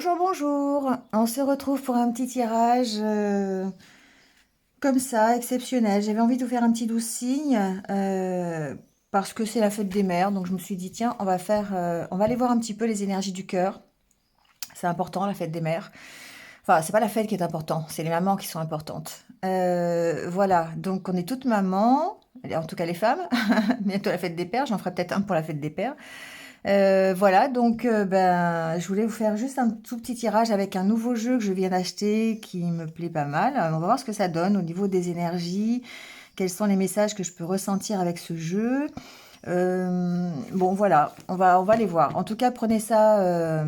Bonjour, bonjour. On se retrouve pour un petit tirage comme ça, exceptionnel. J'avais envie de vous faire un petit doux signe parce que c'est la fête des mères. Donc je me suis dit, tiens, on va aller voir un petit peu les énergies du cœur. C'est important, la fête des mères. Enfin, c'est pas la fête qui est importante, c'est les mamans qui sont importantes. Voilà, donc on est toutes mamans, en tout cas les femmes. Bientôt la fête des pères, j'en ferai peut-être un pour la fête des pères. Voilà, donc ben, je voulais vous faire juste un tout petit tirage avec un nouveau jeu que je viens d'acheter qui me plaît pas mal. On va voir ce que ça donne au niveau des énergies, quels sont les messages que je peux ressentir avec ce jeu. Bon, voilà, on va les voir. En tout cas, prenez ça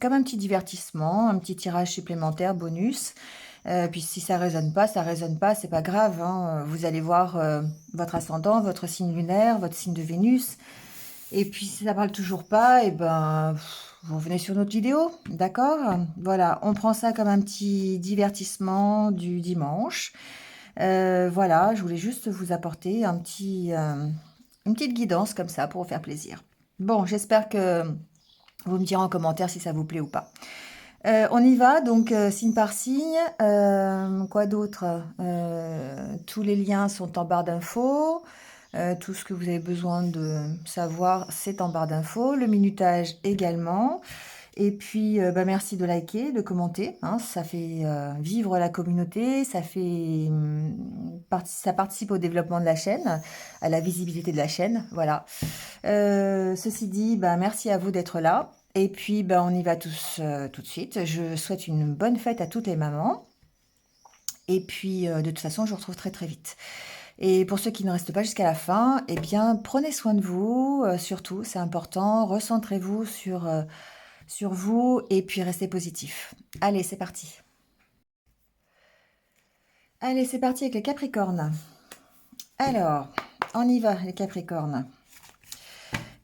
comme un petit divertissement, un petit tirage supplémentaire, bonus. Puis si ça résonne pas, c'est pas grave, hein. Vous allez voir votre ascendant, votre signe lunaire, votre signe de Vénus. Et puis si ça parle toujours pas, et ben vous revenez sur notre vidéo, d'accord? Voilà, on prend ça comme un petit divertissement du dimanche. Voilà, je voulais juste vous apporter une petite guidance comme ça pour vous faire plaisir. Bon, j'espère que vous me direz en commentaire si ça vous plaît ou pas. On y va, donc signe par signe. Quoi d'autre? Tous les liens sont en barre d'infos. Tout ce que vous avez besoin de savoir, c'est en barre d'infos. Le minutage également. Et puis, bah, merci de liker, de commenter, hein, ça fait vivre la communauté, ça participe au développement de la chaîne, à la visibilité de la chaîne, voilà. Ceci dit, bah, merci à vous d'être là. Et puis, bah, on y va tous tout de suite. Je souhaite une bonne fête à toutes les mamans. Et puis, de toute façon, je vous retrouve très très vite. Et pour ceux qui ne restent pas jusqu'à la fin, eh bien, prenez soin de vous, surtout, c'est important. Recentrez-vous sur vous et puis restez positif. Allez, c'est parti. Allez, c'est parti avec les Capricornes. Alors, on y va, les Capricornes.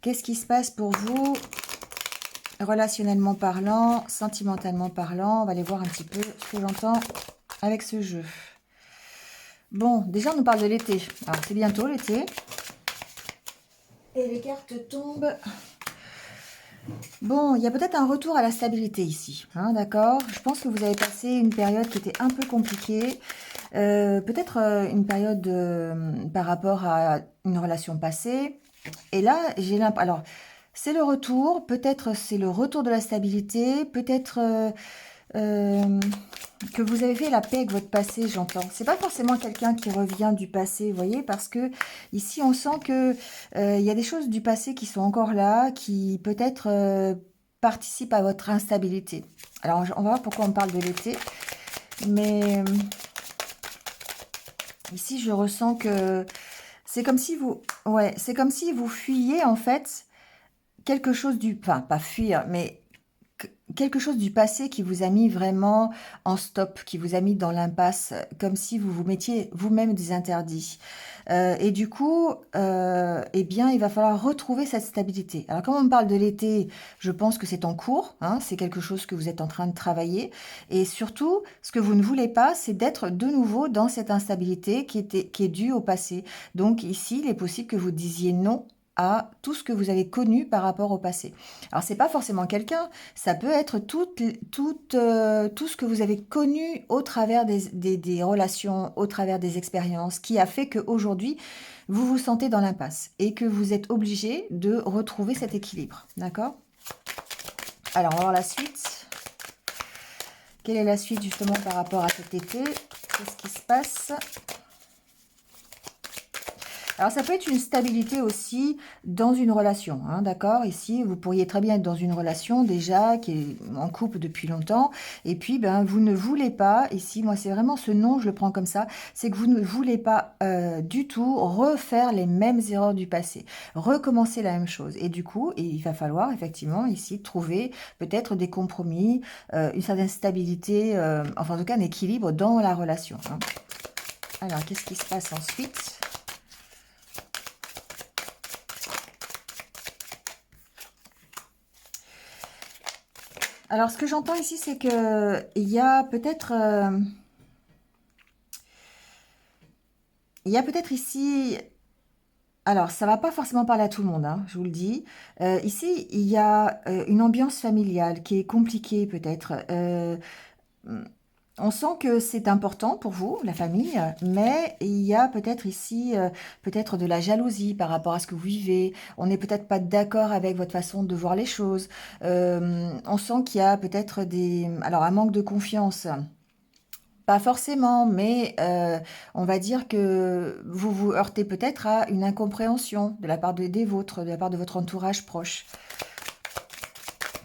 Qu'est-ce qui se passe pour vous, relationnellement parlant, sentimentalement parlant? On va aller voir un petit peu ce que j'entends avec ce jeu. Bon, déjà, on nous parle de l'été. Alors, c'est bientôt l'été. Et les cartes tombent. Bon, il y a peut-être un retour à la stabilité ici, hein, d'accord? Je pense que vous avez passé une période qui était un peu compliquée, peut-être une période par rapport à une relation passée. Et là, j'ai l'impression... Alors, c'est le retour, peut-être c'est le retour de la stabilité, peut-être euh, que vous avez fait la paix avec votre passé, j'entends. C'est pas forcément quelqu'un qui revient du passé, vous voyez, parce que ici on sent que il y a des choses du passé qui sont encore là, qui peut-être participent à votre instabilité. Alors on va voir pourquoi on parle de l'été, mais ici je ressens que c'est comme si vous, ouais, c'est comme si vous fuyiez en fait quelque chose du, enfin pas fuir, mais quelque chose du passé qui vous a mis vraiment en stop, qui vous a mis dans l'impasse, comme si vous vous mettiez vous-même des interdits. Et du coup, eh bien, il va falloir retrouver cette stabilité. Alors, quand on me parle de l'été, je pense que c'est en cours, hein, c'est quelque chose que vous êtes en train de travailler. Et surtout, ce que vous ne voulez pas, c'est d'être de nouveau dans cette instabilité qui est due au passé. Donc ici, il est possible que vous disiez non à tout ce que vous avez connu par rapport au passé. Alors, c'est pas forcément quelqu'un, ça peut être tout ce que vous avez connu au travers des relations, au travers des expériences, qui a fait qu'aujourd'hui, vous vous sentez dans l'impasse et que vous êtes obligé de retrouver cet équilibre. D'accord? Alors, on va voir la suite. Quelle est la suite justement par rapport à cet été? Qu'est-ce qui se passe? Alors, ça peut être une stabilité aussi dans une relation, hein, d'accord? Ici, vous pourriez très bien être dans une relation déjà qui est en couple depuis longtemps, et puis, ben, vous ne voulez pas, ici, moi, c'est vraiment ce nom, je le prends comme ça, c'est que vous ne voulez pas du tout refaire les mêmes erreurs du passé, recommencer la même chose. Et du coup, il va falloir effectivement ici trouver peut-être des compromis, une certaine stabilité, enfin, en tout cas, un équilibre dans la relation, hein. Alors, qu'est-ce qui se passe ensuite? Alors, ce que j'entends ici, c'est que il y a peut-être ici Alors, ça va pas forcément parler à tout le monde, hein, je vous le dis. Ici, il y a une ambiance familiale qui est compliquée peut-être. Mm, on sent que c'est important pour vous, la famille, mais il y a peut-être ici peut-être de la jalousie par rapport à ce que vous vivez. On n'est peut-être pas d'accord avec votre façon de voir les choses. On sent qu'il y a peut-être alors un manque de confiance. Pas forcément, mais on va dire que vous vous heurtez peut-être à une incompréhension de la part des vôtres, de la part de votre entourage proche,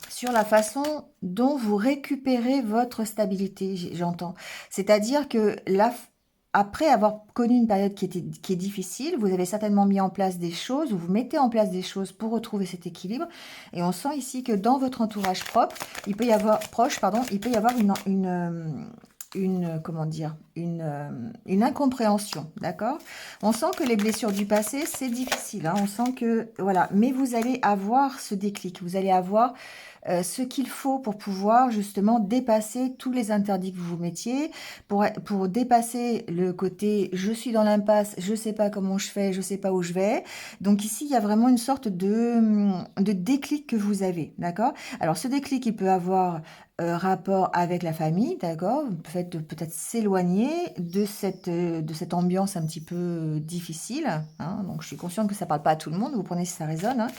sur la façon dont vous récupérez votre stabilité, j'entends. C'est-à-dire que là, après avoir connu une période qui est difficile, vous avez certainement mis en place des choses, ou vous mettez en place des choses pour retrouver cet équilibre. Et on sent ici que dans votre entourage propre, il peut y avoir, proche, pardon, il peut y avoir comment dire, une incompréhension, d'accord? On sent que les blessures du passé, c'est difficile, hein, on sent que, voilà, mais vous allez avoir ce déclic, vous allez avoir ce qu'il faut pour pouvoir justement dépasser tous les interdits que vous vous mettiez, pour dépasser le côté je suis dans l'impasse, je sais pas comment je fais, je sais pas où je vais. Donc ici, il y a vraiment une sorte de déclic que vous avez, d'accord? Alors ce déclic, il peut avoir rapport avec la famille, d'accord? Vous faites peut-être s'éloigner de cette ambiance un petit peu difficile, hein. Donc je suis consciente que ça parle pas à tout le monde, vous prenez si ça résonne, hein.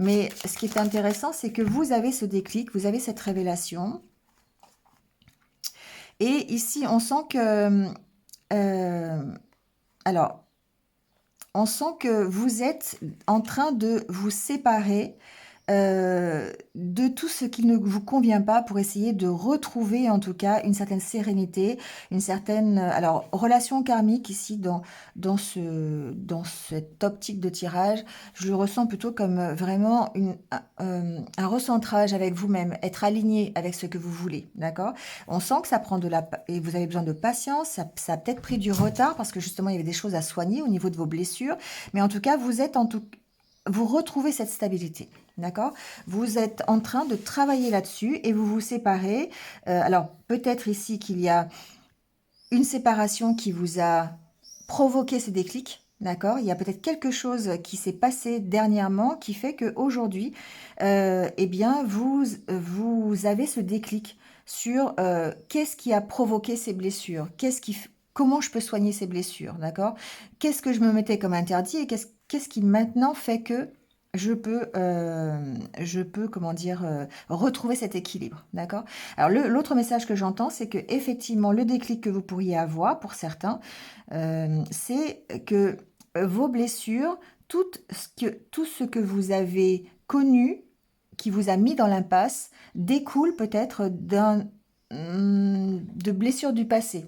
Mais ce qui est intéressant, c'est que vous avez ce déclic, vous avez cette révélation. Et ici, on sent que... euh, alors, on sent que vous êtes en train de vous séparer de tout ce qui ne vous convient pas pour essayer de retrouver en tout cas une certaine sérénité, une certaine alors relation karmique ici dans cette optique de tirage, je le ressens plutôt comme vraiment un recentrage avec vous-même, être aligné avec ce que vous voulez, d'accord? On sent que ça prend et vous avez besoin de patience, ça a peut-être pris du retard parce que justement il y avait des choses à soigner au niveau de vos blessures, mais en tout cas vous retrouvez cette stabilité. D'accord? Vous êtes en train de travailler là-dessus et vous vous séparez. Alors, peut-être ici qu'il y a une séparation qui vous a provoqué ce déclic. D'accord? Il y a peut-être quelque chose qui s'est passé dernièrement qui fait qu'aujourd'hui, eh bien, vous avez ce déclic sur qu'est-ce qui a provoqué ces blessures, comment je peux soigner ces blessures, d'accord? Qu'est-ce que je me mettais comme interdit et qu'est-ce qui maintenant fait que je peux, comment dire, retrouver cet équilibre, d'accord? Alors l'autre message que j'entends, c'est que effectivement le déclic que vous pourriez avoir pour certains, c'est que vos blessures, tout ce que vous avez connu, qui vous a mis dans l'impasse, découle peut-être de blessures du passé,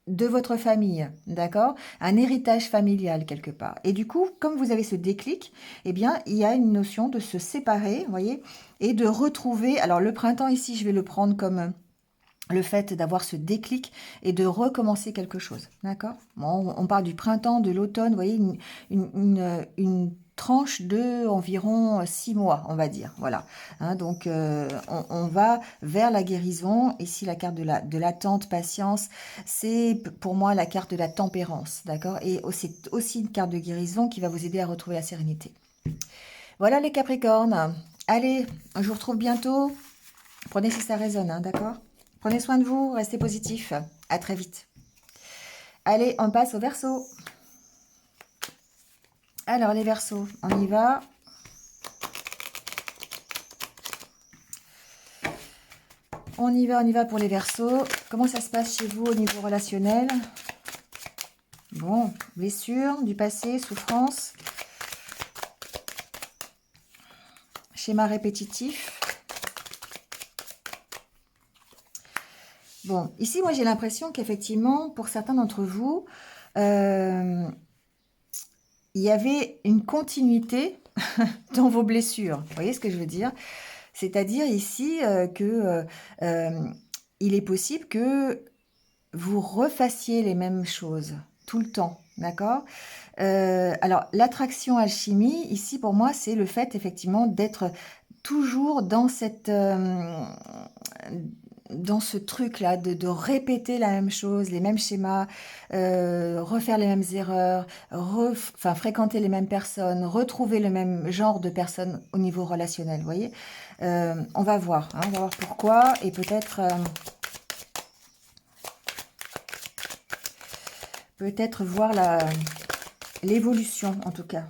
de votre famille, d'accord? Un héritage familial quelque part. Et du coup, comme vous avez ce déclic, eh bien, il y a une notion de se séparer, vous voyez, et de retrouver. Alors, le printemps ici, je vais le prendre comme le fait d'avoir ce déclic et de recommencer quelque chose, d'accord? Bon, on parle du printemps, de l'automne, vous voyez, une tranche de environ 6 mois, on va dire, voilà. Hein, donc, on va vers la guérison. Ici, la carte de l'attente, patience, c'est pour moi la carte de la tempérance, d'accord? Et c'est aussi une carte de guérison qui va vous aider à retrouver la sérénité. Voilà les Capricornes. Allez, je vous retrouve bientôt. Prenez si ça résonne, hein, d'accord? Prenez soin de vous, restez positifs. À très vite. Allez, on passe au Verseau. Alors, les Verseaux, on y va. On y va pour les Verseaux. Comment ça se passe chez vous au niveau relationnel? Bon, blessures du passé, souffrance. Schéma répétitif. Bon, ici, moi, j'ai l'impression qu'effectivement, pour certains d'entre vous, il y avait une continuité dans vos blessures. Vous voyez ce que je veux dire? C'est-à-dire ici que il est possible que vous refassiez les mêmes choses tout le temps, d'accord? Alors, l'attraction alchimie, ici, pour moi, c'est le fait, effectivement, d'être toujours dans dans ce truc-là de répéter la même chose, les mêmes schémas, refaire les mêmes erreurs, enfin, fréquenter les mêmes personnes, retrouver le même genre de personnes au niveau relationnel, vous voyez. On va voir, hein, on va voir pourquoi, et peut-être voir l'évolution, en tout cas.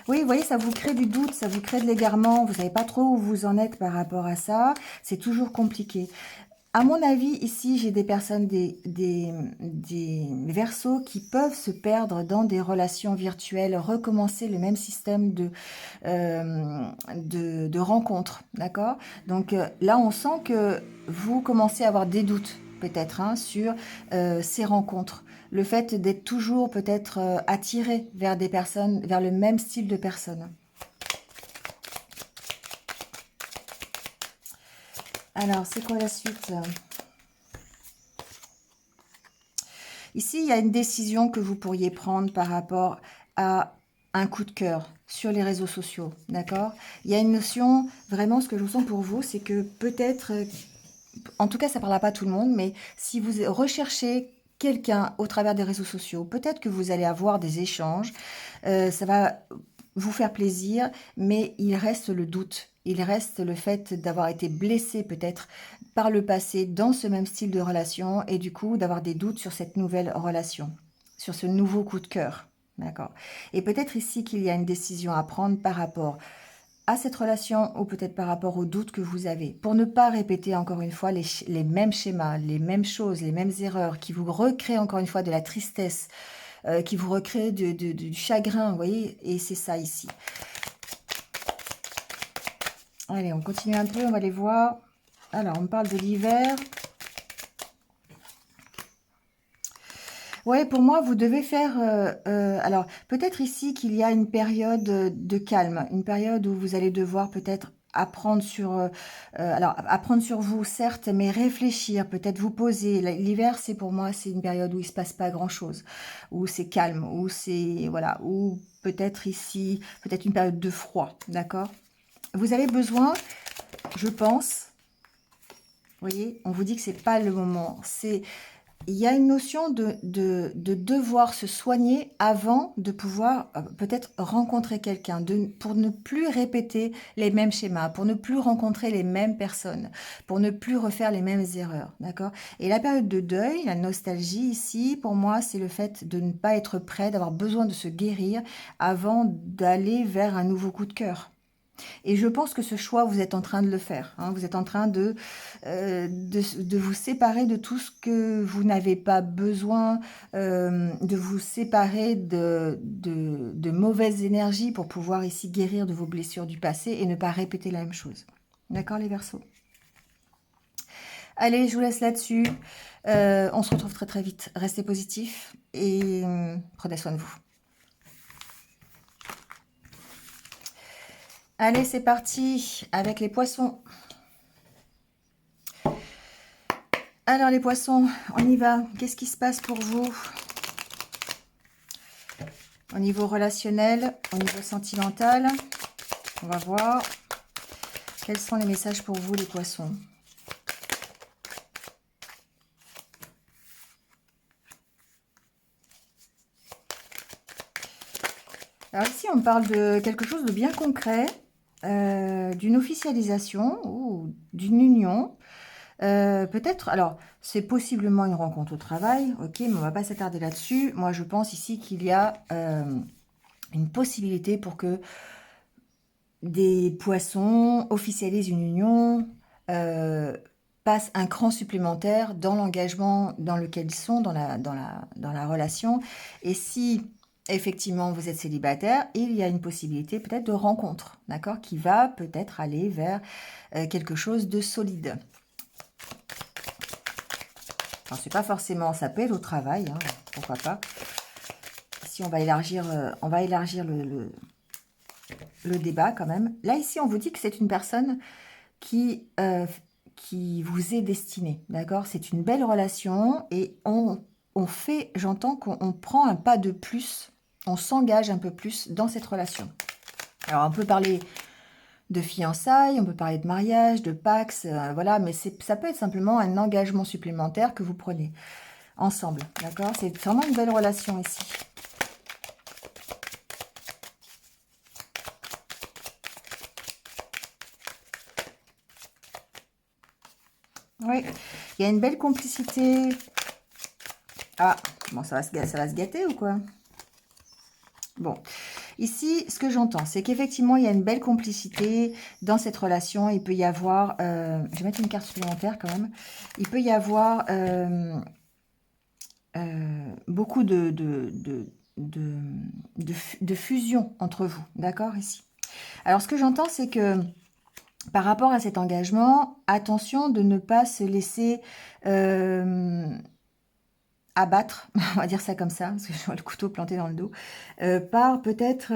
Oui, vous voyez, ça vous crée du doute, ça vous crée de l'égarement, vous savez pas trop où vous en êtes par rapport à ça, c'est toujours compliqué. À mon avis, ici, j'ai des personnes, des Verseaux qui peuvent se perdre dans des relations virtuelles, recommencer le même système de rencontres, d'accord? Donc là, on sent que vous commencez à avoir des doutes, peut-être, hein, sur ces rencontres. Le fait d'être toujours peut-être attiré vers des personnes, vers le même style de personnes. Alors, c'est quoi la suite? Ici, il y a une décision que vous pourriez prendre par rapport à un coup de cœur sur les réseaux sociaux, d'accord? Il y a une notion, vraiment, ce que je ressens pour vous, c'est que peut-être, en tout cas, ça ne parlera pas à tout le monde, mais si vous recherchez quelqu'un au travers des réseaux sociaux, peut-être que vous allez avoir des échanges, ça va vous faire plaisir, mais il reste le doute, il reste le fait d'avoir été blessé peut-être par le passé dans ce même style de relation et du coup d'avoir des doutes sur cette nouvelle relation, sur ce nouveau coup de cœur. D'accord. Et peut-être ici qu'il y a une décision à prendre par rapport à cette relation ou peut-être par rapport aux doutes que vous avez. Pour ne pas répéter encore une fois les mêmes schémas, les mêmes choses, les mêmes erreurs qui vous recréent encore une fois de la tristesse, qui vous recréent du chagrin, vous voyez, et c'est ça ici. Allez, on continue un peu, on va les voir. Alors, on parle de l'hiver. Ouais, pour moi, vous devez faire... alors, peut-être ici qu'il y a une période de calme, une période où vous allez devoir peut-être apprendre sur... alors, apprendre sur vous, certes, mais réfléchir, peut-être vous poser. L'hiver, c'est pour moi, c'est une période où il se passe pas grand-chose, où c'est calme, où c'est... Voilà, où peut-être ici, peut-être une période de froid, d'accord? Vous avez besoin, je pense... Vous voyez, on vous dit que c'est pas le moment. Il y a une notion de devoir se soigner avant de pouvoir peut-être rencontrer quelqu'un, pour ne plus répéter les mêmes schémas, pour ne plus rencontrer les mêmes personnes, pour ne plus refaire les mêmes erreurs, d'accord? Et la période de deuil, la nostalgie ici, pour moi, c'est le fait de ne pas être prêt, d'avoir besoin de se guérir avant d'aller vers un nouveau coup de cœur. Et je pense que ce choix, vous êtes en train de le faire, hein. Vous êtes en train de vous séparer de tout ce que vous n'avez pas besoin, de vous séparer de mauvaises énergies pour pouvoir ici guérir de vos blessures du passé et ne pas répéter la même chose. D'accord, les Verseaux? Allez, je vous laisse là-dessus. On se retrouve très très vite. Restez positifs et prenez soin de vous. Allez, c'est parti avec les poissons. Alors les poissons, on y va. Qu'est-ce qui se passe pour vous au niveau relationnel, au niveau sentimental? On va voir. Quels sont les messages pour vous, les poissons? Alors ici, on parle de quelque chose de bien concret, d'une officialisation ou d'une union. Peut-être, alors, c'est possiblement une rencontre au travail, ok, mais on va pas s'attarder là-dessus. Moi, je pense ici qu'il y a une possibilité pour que des poissons officialisent une union, passent un cran supplémentaire dans l'engagement dans lequel ils sont, dans la relation. Et si effectivement vous êtes célibataire, il y a une possibilité peut-être de rencontre, d'accord, qui va peut-être aller vers quelque chose de solide. Enfin, c'est pas forcément, ça peut être au travail, hein, pourquoi pas. Ici, on va élargir le débat quand même. Là, ici, on vous dit que c'est une personne qui vous est destinée, d'accord? C'est une belle relation et on fait, j'entends qu'on prend un pas de plus, on s'engage un peu plus dans cette relation. Alors, on peut parler de fiançailles, on peut parler de mariage, de Pax, voilà, mais ça peut être simplement un engagement supplémentaire que vous prenez ensemble, d'accord? C'est vraiment une belle relation ici. Oui, il y a une belle complicité. Ah, bon, ça va se gâter ou quoi? Bon, ici, ce que j'entends, c'est qu'effectivement, il y a une belle complicité dans cette relation. Il peut y avoir, je vais mettre une carte supplémentaire quand même. Il peut y avoir beaucoup de fusion entre vous, d'accord, ici. Alors, ce que j'entends, c'est que par rapport à cet engagement, attention de ne pas se laisser abattre, on va dire ça comme ça, parce que je vois le couteau planté dans le dos, par peut-être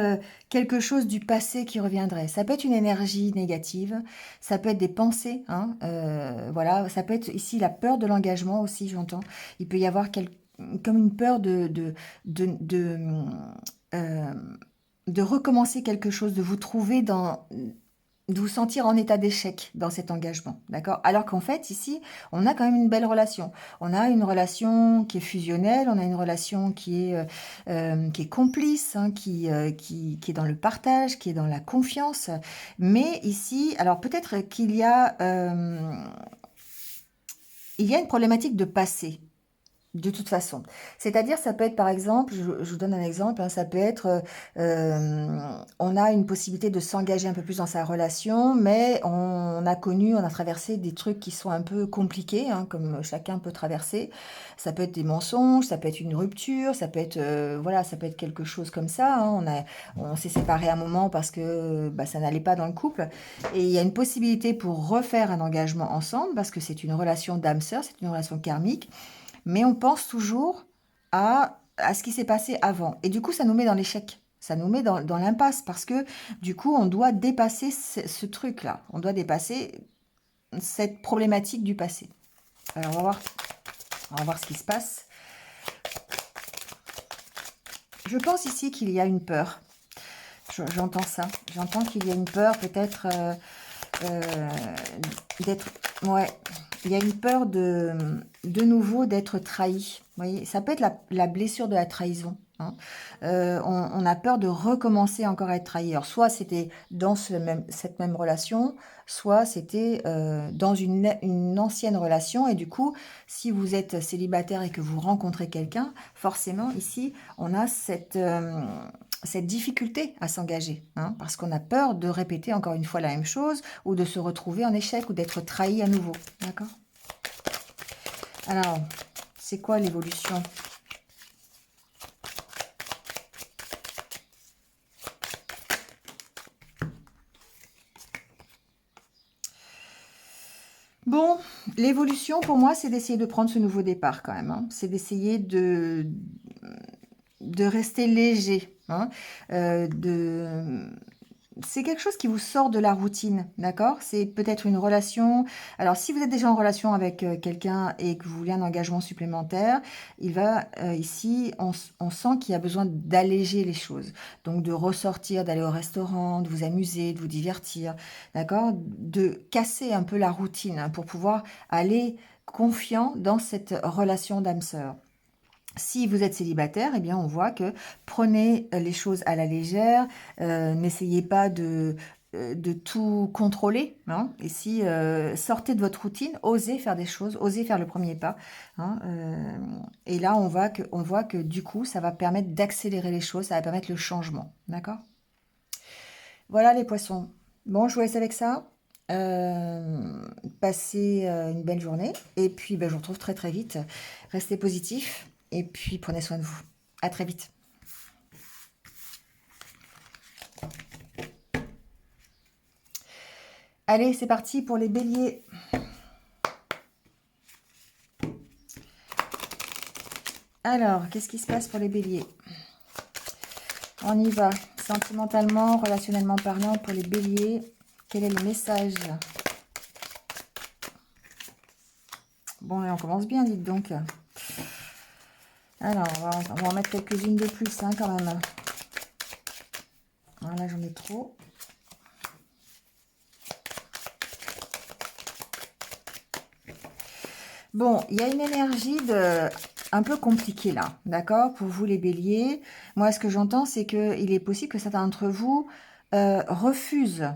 quelque chose du passé qui reviendrait. Ça peut être une énergie négative, ça peut être des pensées, hein, voilà, ça peut être ici la peur de l'engagement aussi, j'entends. Il peut y avoir comme une peur euh, de recommencer quelque chose, de vous trouver de vous sentir en état d'échec dans cet engagement, d'accord? Alors qu'en fait, ici, on a quand même une belle relation. On a une relation qui est fusionnelle, on a une relation qui est complice, hein, qui est dans le partage, qui est dans la confiance. Mais ici, alors peut-être il y a une problématique de passé. De toute façon. C'est-à-dire, ça peut être par exemple, je vous donne un exemple, hein, ça peut être, on a une possibilité de s'engager un peu plus dans sa relation, mais on a connu, on a traversé des trucs qui sont un peu compliqués, hein, comme chacun peut traverser. Ça peut être des mensonges, ça peut être une rupture, ça peut être, voilà, ça peut être quelque chose comme ça, hein. On s'est séparés un moment parce que bah, ça n'allait pas dans le couple. Et il y a une possibilité pour refaire un engagement ensemble, parce que c'est une relation d'âme-sœur, c'est une relation karmique. Mais on pense toujours à ce qui s'est passé avant. Et du coup, ça nous met dans l'échec. Ça nous met dans l'impasse parce que du coup, on doit dépasser ce truc-là. On doit dépasser cette problématique du passé. Alors, on va voir ce qui se passe. Je pense ici qu'il y a une peur. J'entends ça. J'entends qu'il y a une peur peut-être euh, d'être... Ouais, il y a une peur de nouveau d'être trahi. Vous voyez, ça peut être la blessure de la trahison, hein. On a peur de recommencer encore à être trahi. Alors, soit c'était dans cette même relation, soit c'était dans une ancienne relation. Et du coup, si vous êtes célibataire et que vous rencontrez quelqu'un, forcément, ici, on a cette difficulté à s'engager, hein, parce qu'on a peur de répéter encore une fois la même chose ou de se retrouver en échec ou d'être trahi à nouveau. D'accord? Alors, c'est quoi l'évolution? Bon, l'évolution pour moi, c'est d'essayer de prendre ce nouveau départ quand même, hein. C'est d'essayer de rester léger, hein, c'est quelque chose qui vous sort de la routine, d'accord? C'est peut-être une relation. Alors, si vous êtes déjà en relation avec quelqu'un et que vous voulez un engagement supplémentaire, ici, on sent qu'il y a besoin d'alléger les choses. Donc, de ressortir, d'aller au restaurant, de vous amuser, de vous divertir, d'accord? De casser un peu la routine, hein, pour pouvoir aller confiant dans cette relation d'âme sœur. Si vous êtes célibataire, eh bien, on voit que prenez les choses à la légère, n'essayez pas de tout contrôler, hein. Et si sortez de votre routine, osez faire des choses, osez faire le premier pas, hein, et là, on voit que du coup, ça va permettre d'accélérer les choses, ça va permettre le changement, d'accord? Voilà les poissons. Bon, je vous laisse avec ça. Euh, Passez une belle journée. Et puis, ben, je vous retrouve très très vite. Restez positifs. Et puis, prenez soin de vous. À très vite. Allez, c'est parti pour les béliers. Alors, qu'est-ce qui se passe pour les béliers? On y va. Sentimentalement, relationnellement parlant, pour les béliers, quel est le message? Bon, et on commence bien, dites donc. Alors, on va en mettre quelques-unes de plus, hein, quand même. Voilà, j'en ai trop. Bon, il y a une énergie un peu compliquée là, d'accord, pour vous les béliers. Moi, ce que j'entends, c'est qu'il est possible que certains d'entre vous refusent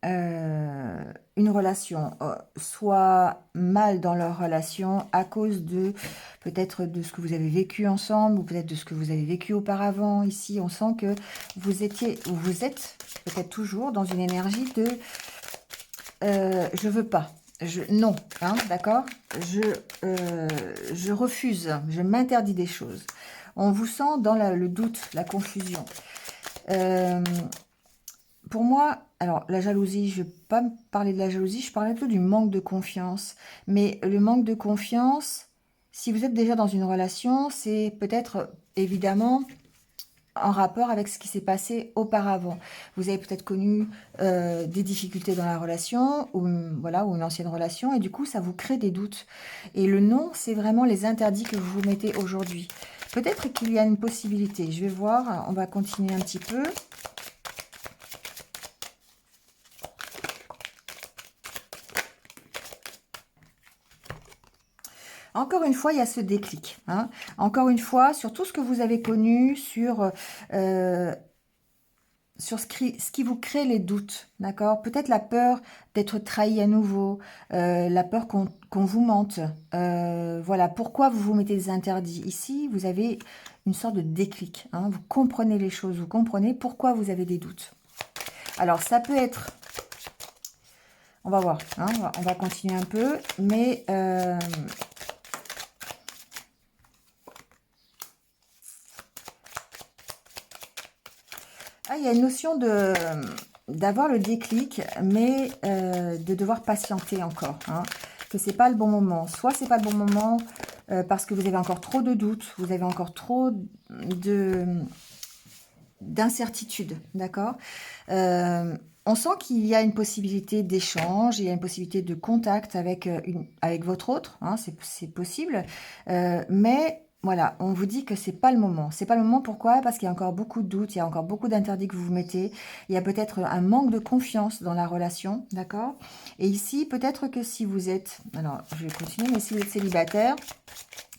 une relation, soit mal dans leur relation à cause de peut-être de ce que vous avez vécu ensemble ou peut-être de ce que vous avez vécu auparavant. Ici, on sent que vous étiez ou vous êtes peut-être toujours dans une énergie de je veux pas. Non, hein, d'accord, je refuse, je m'interdis des choses. On vous sent dans le doute, la confusion. Euh, pour moi, alors la jalousie, je ne vais pas me parler de la jalousie, je parlais plutôt du manque de confiance. Mais le manque de confiance, si vous êtes déjà dans une relation, c'est peut-être évidemment en rapport avec ce qui s'est passé auparavant. Vous avez peut-être connu des difficultés dans la relation ou voilà ou une ancienne relation et du coup ça vous crée des doutes. Et le non, c'est vraiment les interdits que vous vous mettez aujourd'hui. Peut-être qu'il y a une possibilité. Je vais voir. On va continuer un petit peu. Encore une fois, il y a ce déclic. Hein. Encore une fois, sur tout ce que vous avez connu, euh, sur ce qui vous crée les doutes, d'accord? Peut-être la peur d'être trahi à nouveau, la peur qu'on vous mente. Voilà, pourquoi vous vous mettez des interdits? Ici, vous avez une sorte de déclic. Hein, vous comprenez les choses, vous comprenez pourquoi vous avez des doutes. Alors, ça peut être... On va voir, hein, on va continuer un peu, mais... Ah, il y a une notion de d'avoir le déclic, mais de devoir patienter encore. Hein, que c'est pas le bon moment. Soit c'est pas le bon moment parce que vous avez encore trop de doutes, vous avez encore trop de d'incertitudes, d'accord. On sent qu'il y a une possibilité d'échange, il y a une possibilité de contact avec, avec votre autre, hein, c'est possible, mais voilà, on vous dit que c'est pas le moment. C'est pas le moment, pourquoi? Parce qu'il y a encore beaucoup de doutes, il y a encore beaucoup d'interdits que vous vous mettez, il y a peut-être un manque de confiance dans la relation, d'accord? Et ici, peut-être que si vous êtes, alors je vais continuer, mais si vous êtes célibataire,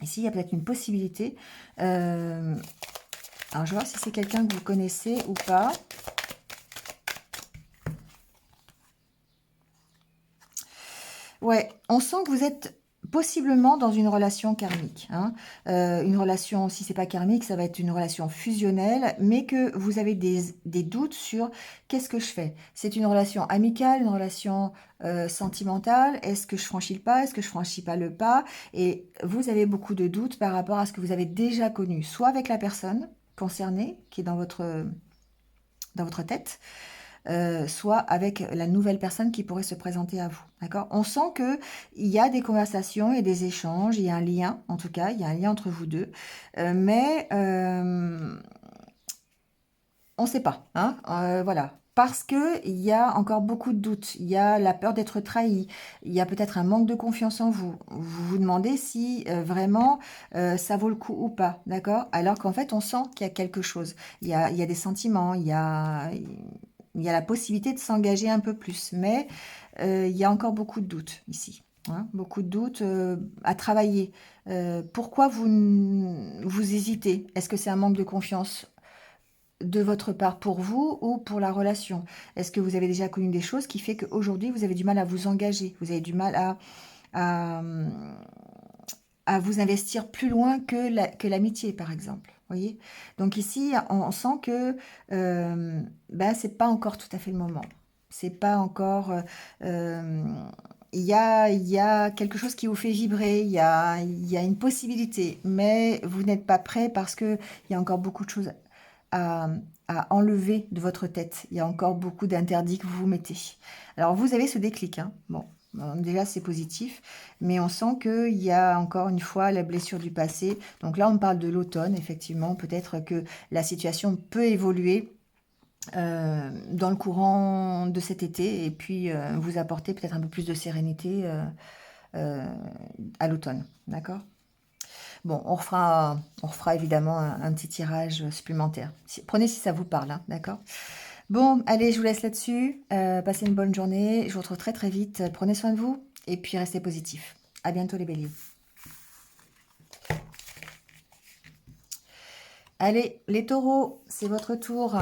ici il y a peut-être une possibilité, alors, je vais voir si c'est quelqu'un que vous connaissez ou pas. Ouais, on sent que vous êtes possiblement dans une relation karmique. Hein. Une relation, si c'est pas karmique, ça va être une relation fusionnelle, mais que vous avez des doutes sur qu'est-ce que je fais. C'est une relation amicale, une relation sentimentale. Est-ce que je franchis le pas? Est-ce que je franchis pas le pas? Et vous avez beaucoup de doutes par rapport à ce que vous avez déjà connu, soit avec la personne concernée, qui est dans votre tête, soit avec la nouvelle personne qui pourrait se présenter à vous. D'accord? On sent que il y a des conversations et des échanges, il y a un lien, en tout cas, il y a un lien entre vous deux, mais on ne sait pas. Hein? Voilà. Parce que il y a encore beaucoup de doutes, il y a la peur d'être trahi, il y a peut-être un manque de confiance en vous. Vous vous demandez si vraiment ça vaut le coup ou pas, d'accord? Alors qu'en fait, on sent qu'il y a quelque chose. Il y a des sentiments, il y a la possibilité de s'engager un peu plus, mais il y a encore beaucoup de doutes ici. Hein, beaucoup de doutes à travailler. Pourquoi vous hésitez? Est-ce que c'est un manque de confiance de votre part pour vous ou pour la relation? Est-ce que vous avez déjà connu des choses qui fait qu'aujourd'hui vous avez du mal à vous engager? Vous avez du mal à, à vous investir plus loin que l'amitié, par exemple. Voyez. Donc ici, on sent que ben, c'est pas encore tout à fait le moment. C'est pas encore. Il y a quelque chose qui vous fait vibrer, il y a une possibilité, mais vous n'êtes pas prêt parce que il y a encore beaucoup de choses à, à enlever de votre tête. Il y a encore beaucoup d'interdits que vous vous mettez. Alors vous avez ce déclic, hein. Bon, déjà c'est positif, mais on sent qu'il y a encore une fois la blessure du passé. Donc là on parle de l'automne, effectivement, peut-être que la situation peut évoluer dans le courant de cet été et puis vous apporter peut-être un peu plus de sérénité euh, à l'automne, d'accord? Bon, on refera évidemment un petit tirage supplémentaire. Prenez si ça vous parle, hein, d'accord? Bon, allez, je vous laisse là-dessus. Passez une bonne journée. Je vous retrouve très très vite. Prenez soin de vous et puis restez positif. À bientôt les béliers. Allez, les taureaux, c'est votre tour.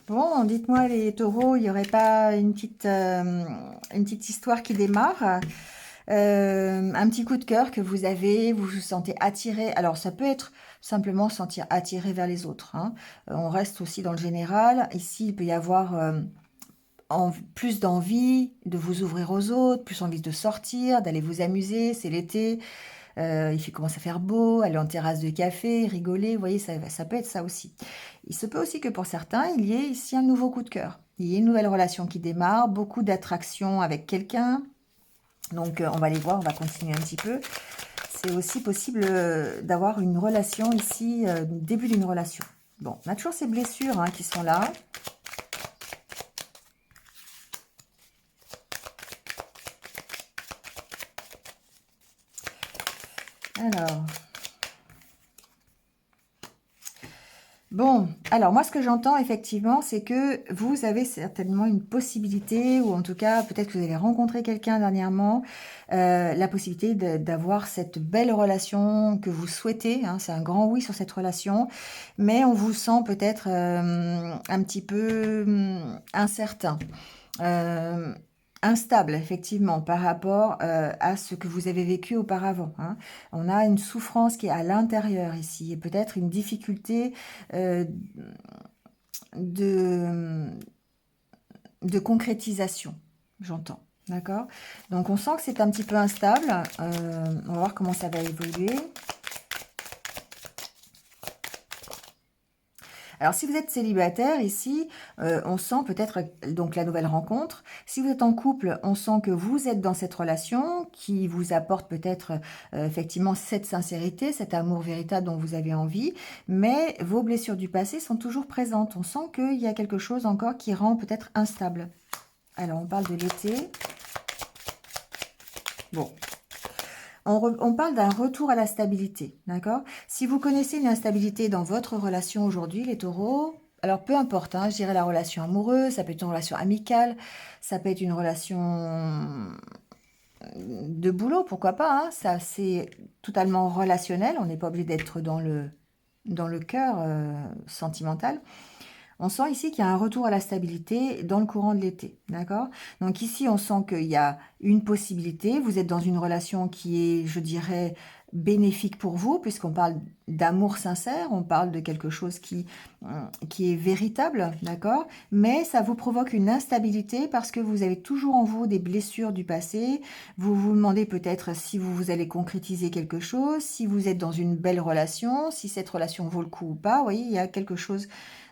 Bon, dites-moi les taureaux, il n'y aurait pas une petite histoire qui démarre, un petit coup de cœur que vous avez, vous vous sentez attiré. Alors ça peut être simplement se sentir attiré vers les autres, hein. On reste aussi dans le général. Ici, il peut y avoir plus d'envie de vous ouvrir aux autres, plus envie de sortir, d'aller vous amuser, c'est l'été. Commence à faire beau, aller en terrasse de café, rigoler, vous voyez, ça peut être ça aussi. Il se peut aussi que pour certains, il y ait ici un nouveau coup de cœur. Il y ait une nouvelle relation qui démarre, beaucoup d'attraction avec quelqu'un. Donc on va aller voir, on va continuer un petit peu. C'est aussi possible d'avoir une relation ici, début d'une relation. Bon, on a toujours ces blessures qui sont là. Alors... Bon, alors moi ce que j'entends effectivement, c'est que vous avez certainement une possibilité, ou en tout cas peut-être que vous avez rencontré quelqu'un dernièrement, la possibilité d'avoir cette belle relation que vous souhaitez, hein, c'est un grand oui sur cette relation, mais on vous sent peut-être un petit peu incertain. Euh, Instable, effectivement, par rapport à ce que vous avez vécu auparavant, hein. On a une souffrance qui est à l'intérieur ici, et peut-être une difficulté euh, de, de concrétisation, j'entends. D'accord? Donc on sent que c'est un petit peu instable. On va voir comment ça va évoluer. Alors, si vous êtes célibataire, ici, on sent peut-être donc la nouvelle rencontre. Si vous êtes en couple, on sent que vous êtes dans cette relation qui vous apporte peut-être effectivement cette sincérité, cet amour véritable dont vous avez envie, mais vos blessures du passé sont toujours présentes. On sent qu'il y a quelque chose encore qui rend peut-être instable. Alors, on parle de l'été. Bon, on parle d'un retour à la stabilité, d'accord? Si vous connaissez une instabilité dans votre relation aujourd'hui, les taureaux, alors peu importe, hein, je dirais la relation amoureuse, ça peut être une relation amicale, ça peut être une relation de boulot, pourquoi pas, hein, ça c'est totalement relationnel, on n'est pas obligé d'être dans le cœur sentimental. On sent ici qu'il y a un retour à la stabilité dans le courant de l'été, d'accord? Donc ici, on sent qu'il y a une possibilité. Vous êtes dans une relation qui est, je dirais, bénéfique pour vous, puisqu'on parle d'amour sincère, on parle de quelque chose qui est véritable, d'accord? Mais ça vous provoque une instabilité parce que vous avez toujours en vous des blessures du passé. Vous vous demandez peut-être si vous allez concrétiser quelque chose, si vous êtes dans une belle relation, si cette relation vaut le coup ou pas. Vous voyez, il y a quelque chose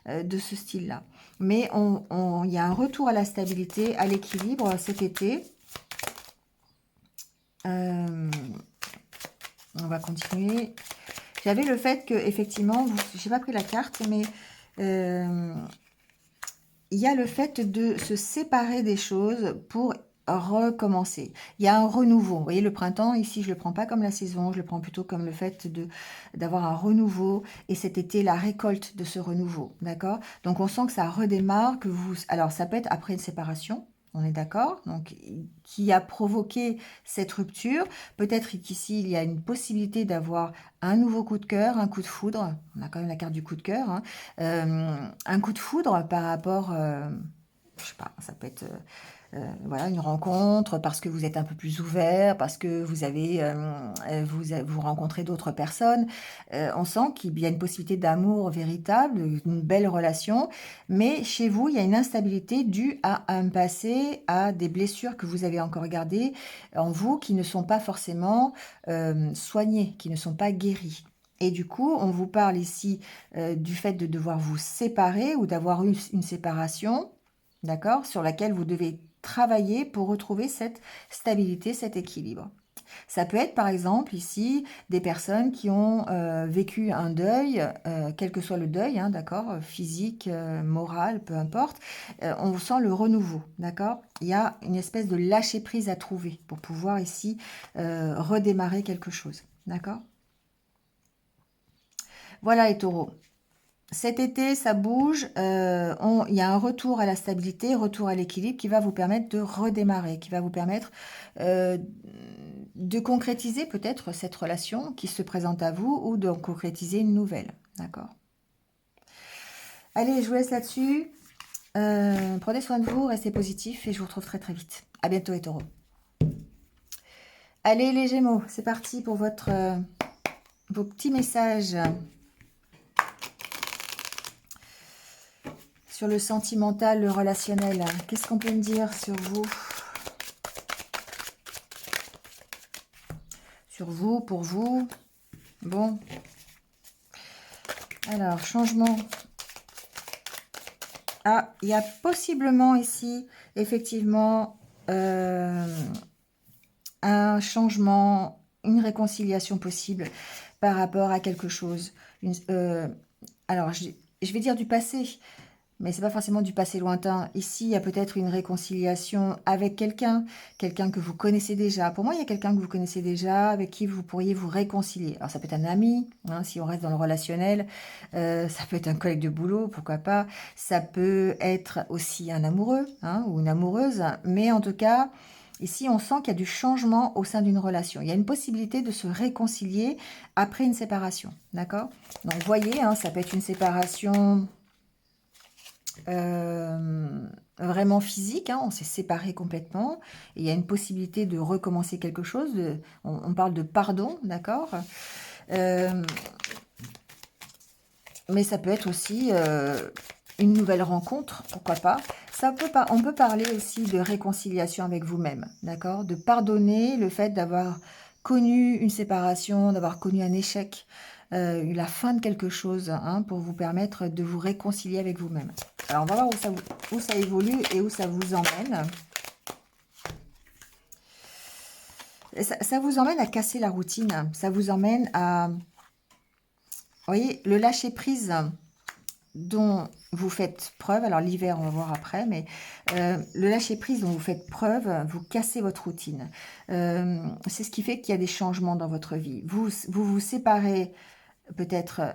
de ce style-là. Mais il y a un retour à la stabilité, à l'équilibre cet été. On va continuer. J'avais le fait que, effectivement, je n'ai pas pris la carte, mais il y a le fait de se séparer des choses pour recommencer. Il y a un renouveau. Vous voyez, le printemps, ici, je ne le prends pas comme la saison, je le prends plutôt comme le fait d'avoir un renouveau. Et cet été, la récolte de ce renouveau. D'accord? Donc, on sent que ça redémarre, que vous... Alors, ça peut être après une séparation. On est d'accord? Donc, qui a provoqué cette rupture. Peut-être qu'ici, il y a une possibilité d'avoir un nouveau coup de cœur, un coup de foudre. On a quand même la carte du coup de cœur, hein. Un coup de foudre par rapport, je sais pas, ça peut être voilà, une rencontre parce que vous êtes un peu plus ouvert, parce que vous avez vous rencontrez d'autres personnes. On sent qu'il y a une possibilité d'amour véritable, une belle relation, mais chez vous, il y a une instabilité due à un passé, à des blessures que vous avez encore gardées en vous qui ne sont pas forcément soignées, qui ne sont pas guéries. Et du coup, on vous parle ici du fait de devoir vous séparer ou d'avoir eu une séparation, d'accord, sur laquelle vous devez travailler pour retrouver cette stabilité, cet équilibre. Ça peut être par exemple ici des personnes qui ont vécu un deuil, quel que soit le deuil, hein, d'accord, physique, moral, peu importe. On sent le renouveau, d'accord. Il y a une espèce de lâcher prise à trouver pour pouvoir ici redémarrer quelque chose, d'accord. Voilà les taureaux. Cet été, ça bouge, il y a un retour à la stabilité, retour à l'équilibre qui va vous permettre de redémarrer, qui va vous permettre euh, de concrétiser peut-être cette relation qui se présente à vous ou de concrétiser une nouvelle. D'accord. Allez, je vous laisse là-dessus. Prenez soin de vous, restez positifs et je vous retrouve très très vite. À bientôt les taureaux. Allez les Gémeaux, c'est parti pour vos petits messages sur le sentimental, le relationnel. Qu'est-ce qu'on peut me dire sur vous? Sur vous, pour vous. Bon. Alors, changement. Ah, il y a possiblement ici, effectivement, un changement, une réconciliation possible par rapport à quelque chose. Alors, je vais dire du passé, mais c'est pas forcément du passé lointain. Ici, il y a peut-être une réconciliation avec quelqu'un, quelqu'un que vous connaissez déjà. Pour moi, il y a quelqu'un que vous connaissez déjà, avec qui vous pourriez vous réconcilier. Alors, ça peut être un ami, hein, si on reste dans le relationnel. Ça peut être un collègue de boulot, pourquoi pas. Ça peut être aussi un amoureux, hein, ou une amoureuse. Mais en tout cas, ici, on sent qu'il y a du changement au sein d'une relation. Il y a une possibilité de se réconcilier après une séparation, d'accord? Donc, vous voyez, hein, ça peut être une séparation vraiment physique, hein, on s'est séparés complètement, et il y a une possibilité de recommencer quelque chose, on parle de pardon, d'accord. Euh, mais ça peut être aussi une nouvelle rencontre, pourquoi pas. On peut parler aussi de réconciliation avec vous-même, d'accord, de pardonner le fait d'avoir connu une séparation, d'avoir connu un échec, la fin de quelque chose, hein, pour vous permettre de vous réconcilier avec vous-même. Alors, on va voir où ça évolue et où ça vous emmène. Ça vous emmène à casser la routine. Ça vous emmène à... Vous voyez, le lâcher-prise dont vous faites preuve, alors l'hiver on va voir après, mais le lâcher-prise dont vous faites preuve, vous cassez votre routine. C'est ce qui fait qu'il y a des changements dans votre vie. Vous séparez peut-être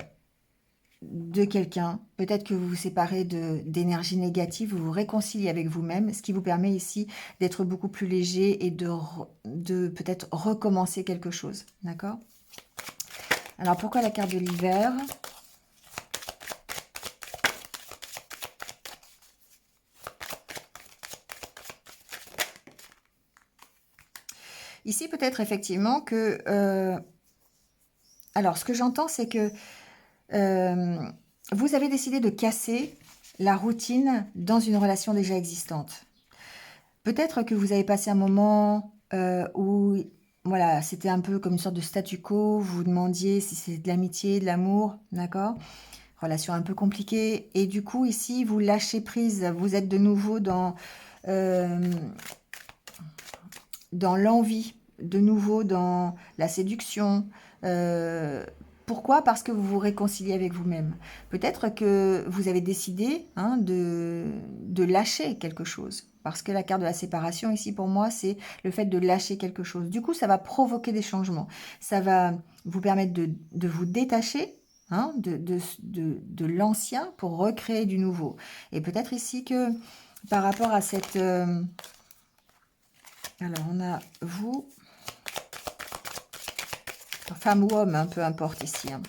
de quelqu'un, peut-être que vous vous séparez d'énergie négative, vous vous réconciliez avec vous-même, ce qui vous permet ici d'être beaucoup plus léger et de peut-être recommencer quelque chose, d'accord? Alors pourquoi la carte de l'hiver? Ici peut-être effectivement que... alors ce que j'entends c'est que vous avez décidé de casser la routine dans une relation déjà existante. Peut-être que vous avez passé un moment où voilà, c'était un peu comme une sorte de statu quo, vous vous demandiez si c'est de l'amitié, de l'amour, d'accord? Relation un peu compliquée. Et du coup, ici, vous lâchez prise, vous êtes de nouveau euh, dans l'envie, de nouveau dans la séduction. Euh, Pourquoi? Parce que vous vous réconciliez avec vous-même. Peut-être que vous avez décidé, hein, de lâcher quelque chose. Parce que la carte de la séparation ici pour moi, c'est le fait de lâcher quelque chose. Du coup, ça va provoquer des changements. Ça va vous permettre de vous détacher, hein, de l'ancien pour recréer du nouveau. Et peut-être ici que par rapport à cette... alors, on a vous, femme ou homme, hein, peu importe ici. Hein.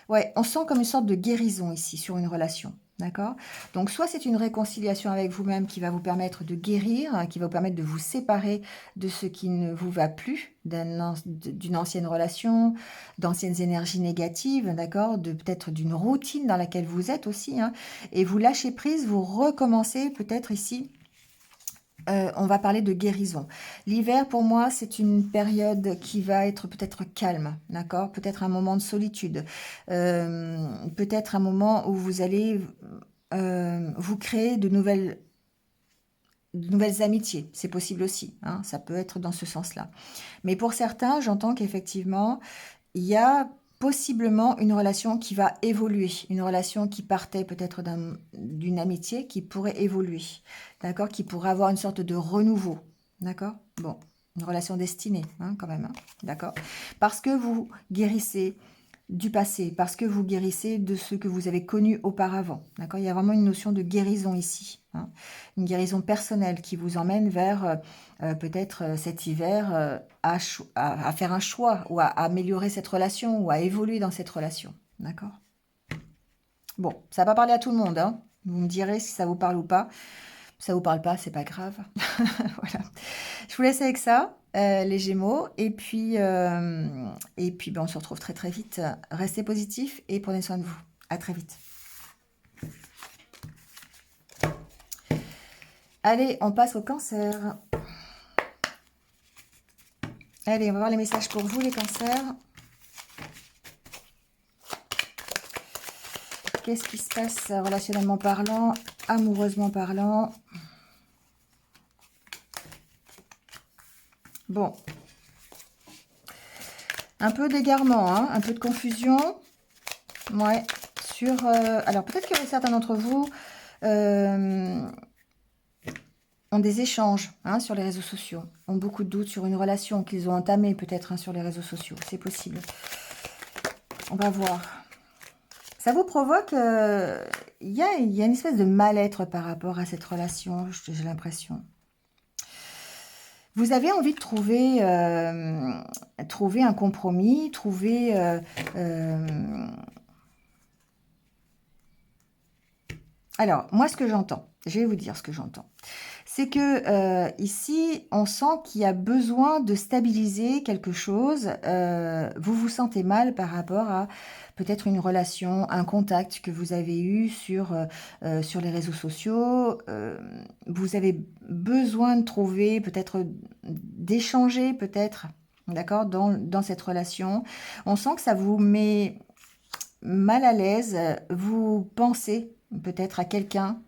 Ouais, on sent comme une sorte de guérison ici sur une relation. D'accord? Donc, soit c'est une réconciliation avec vous-même qui va vous permettre de guérir, hein, qui va vous permettre de vous séparer de ce qui ne vous va plus, d'une ancienne relation, d'anciennes énergies négatives, d'accord? Peut-être d'une routine dans laquelle vous êtes aussi. Hein, et vous lâchez prise, vous recommencez peut-être ici. On va parler de guérison. L'hiver, pour moi, c'est une période qui va être peut-être calme, d'accord? Peut-être un moment de solitude. Peut-être un moment où vous allez vous créer de nouvelles amitiés. C'est possible aussi, hein, ça peut être dans ce sens-là. Mais pour certains, j'entends qu'effectivement, il y a possiblement une relation qui va évoluer, une relation qui partait peut-être d'une amitié qui pourrait évoluer, d'accord, qui pourrait avoir une sorte de renouveau, d'accord. Bon, une relation destinée, hein, quand même, hein, d'accord, parce que vous guérissez du passé, parce que vous guérissez de ce que vous avez connu auparavant, d'accord. Il y a vraiment une notion de guérison ici, hein, une guérison personnelle qui vous emmène vers peut-être cet hiver à faire un choix ou à améliorer cette relation ou à évoluer dans cette relation, d'accord. Bon, ça va pas parler à tout le monde, hein. Vous me direz si ça vous parle ou pas. Si ça vous parle pas, c'est pas grave. Voilà. Je vous laisse avec ça, les Gémeaux, et puis ben, on se retrouve très très vite. Restez positifs et prenez soin de vous. À très vite. Allez, on passe au Cancer. Allez, on va voir les messages pour vous, les Cancers. Qu'est-ce qui se passe relationnellement parlant, amoureusement parlant? Bon. Un peu d'égarement, hein, un peu de confusion. Ouais. Alors, peut-être que certains d'entre vous ont des échanges, hein, sur les réseaux sociaux, ont beaucoup de doutes sur une relation qu'ils ont entamée peut-être, hein, sur les réseaux sociaux. C'est possible. On va voir. Ça vous provoque... il y a une espèce de mal-être par rapport à cette relation, j'ai l'impression. Vous avez envie de trouver un compromis, Alors, moi, ce que j'entends, je vais vous dire ce que j'entends, c'est que ici, on sent qu'il y a besoin de stabiliser quelque chose. Vous vous sentez mal par rapport à peut-être une relation, un contact que vous avez eu sur les réseaux sociaux. Vous avez besoin de trouver, peut-être d'échanger, peut-être, d'accord, dans cette relation. On sent que ça vous met mal à l'aise. Vous pensez peut-être à quelqu'un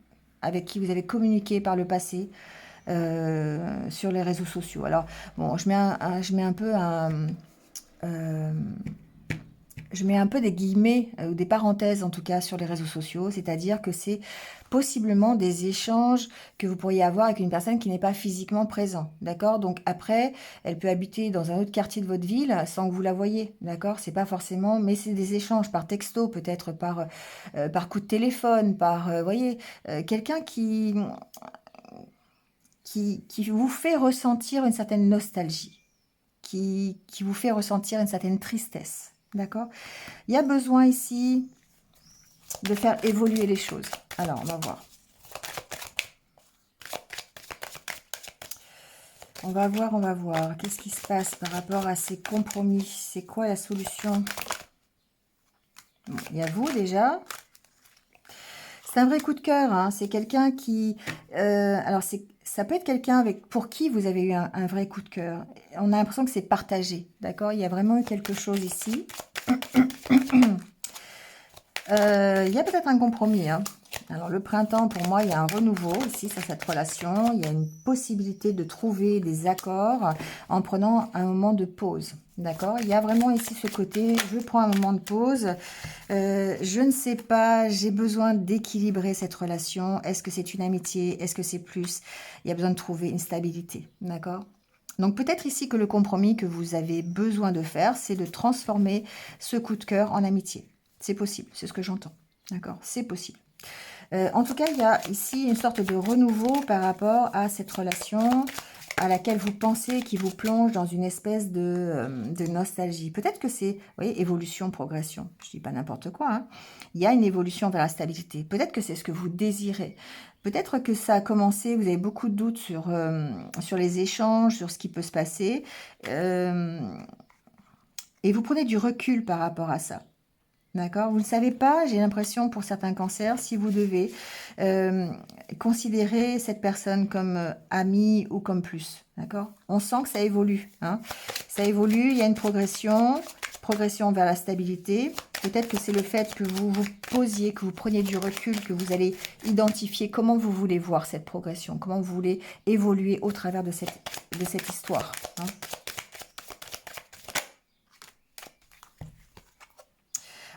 avec qui vous avez communiqué par le passé sur les réseaux sociaux. Alors, bon, je mets un peu des guillemets ou des parenthèses en tout cas sur les réseaux sociaux, c'est-à-dire que c'est possiblement des échanges que vous pourriez avoir avec une personne qui n'est pas physiquement présente, d'accord. Donc après, elle peut habiter dans un autre quartier de votre ville sans que vous la voyez, d'accord. C'est pas forcément, mais c'est des échanges par texto, peut-être par coup de téléphone, voyez, quelqu'un qui vous fait ressentir une certaine nostalgie, qui vous fait ressentir une certaine tristesse, d'accord. Il y a besoin ici de faire évoluer les choses. Alors, on va voir. On va voir. Qu'est-ce qui se passe par rapport à ces compromis? C'est quoi la solution? Bon, il y a vous déjà. C'est un vrai coup de cœur, hein. C'est quelqu'un qui... alors, ça peut être quelqu'un pour qui vous avez eu un vrai coup de cœur. On a l'impression que c'est partagé, d'accord. Il y a vraiment eu quelque chose ici. Il y a peut-être un compromis, hein. Alors, le printemps, pour moi, il y a un renouveau ici sur cette relation. Il y a une possibilité de trouver des accords en prenant un moment de pause. D'accord? Il y a vraiment ici ce côté, je prends un moment de pause. Je ne sais pas, j'ai besoin d'équilibrer cette relation. Est-ce que c'est une amitié? Est-ce que c'est plus? Il y a besoin de trouver une stabilité. D'accord? Donc, peut-être ici que le compromis que vous avez besoin de faire, c'est de transformer ce coup de cœur en amitié. C'est possible, c'est ce que j'entends. D'accord? C'est possible. En tout cas, il y a ici une sorte de renouveau par rapport à cette relation à laquelle vous pensez, qui vous plonge dans une espèce de nostalgie. Peut-être que c'est, vous voyez, évolution, progression. Je ne dis pas n'importe quoi, hein. Il y a une évolution vers la stabilité. Peut-être que c'est ce que vous désirez. Peut-être que ça a commencé, vous avez beaucoup de doutes sur les échanges, sur ce qui peut se passer. Et vous prenez du recul par rapport à ça. D'accord? Vous ne savez pas, j'ai l'impression pour certains cancers, si vous devez considérer cette personne comme amie ou comme plus. D'accord? On sent que ça évolue, hein. Ça évolue, il y a une progression vers la stabilité. Peut-être que c'est le fait que vous vous posiez, que vous preniez du recul, que vous allez identifier comment vous voulez voir cette progression, comment vous voulez évoluer au travers de cette histoire. Hein.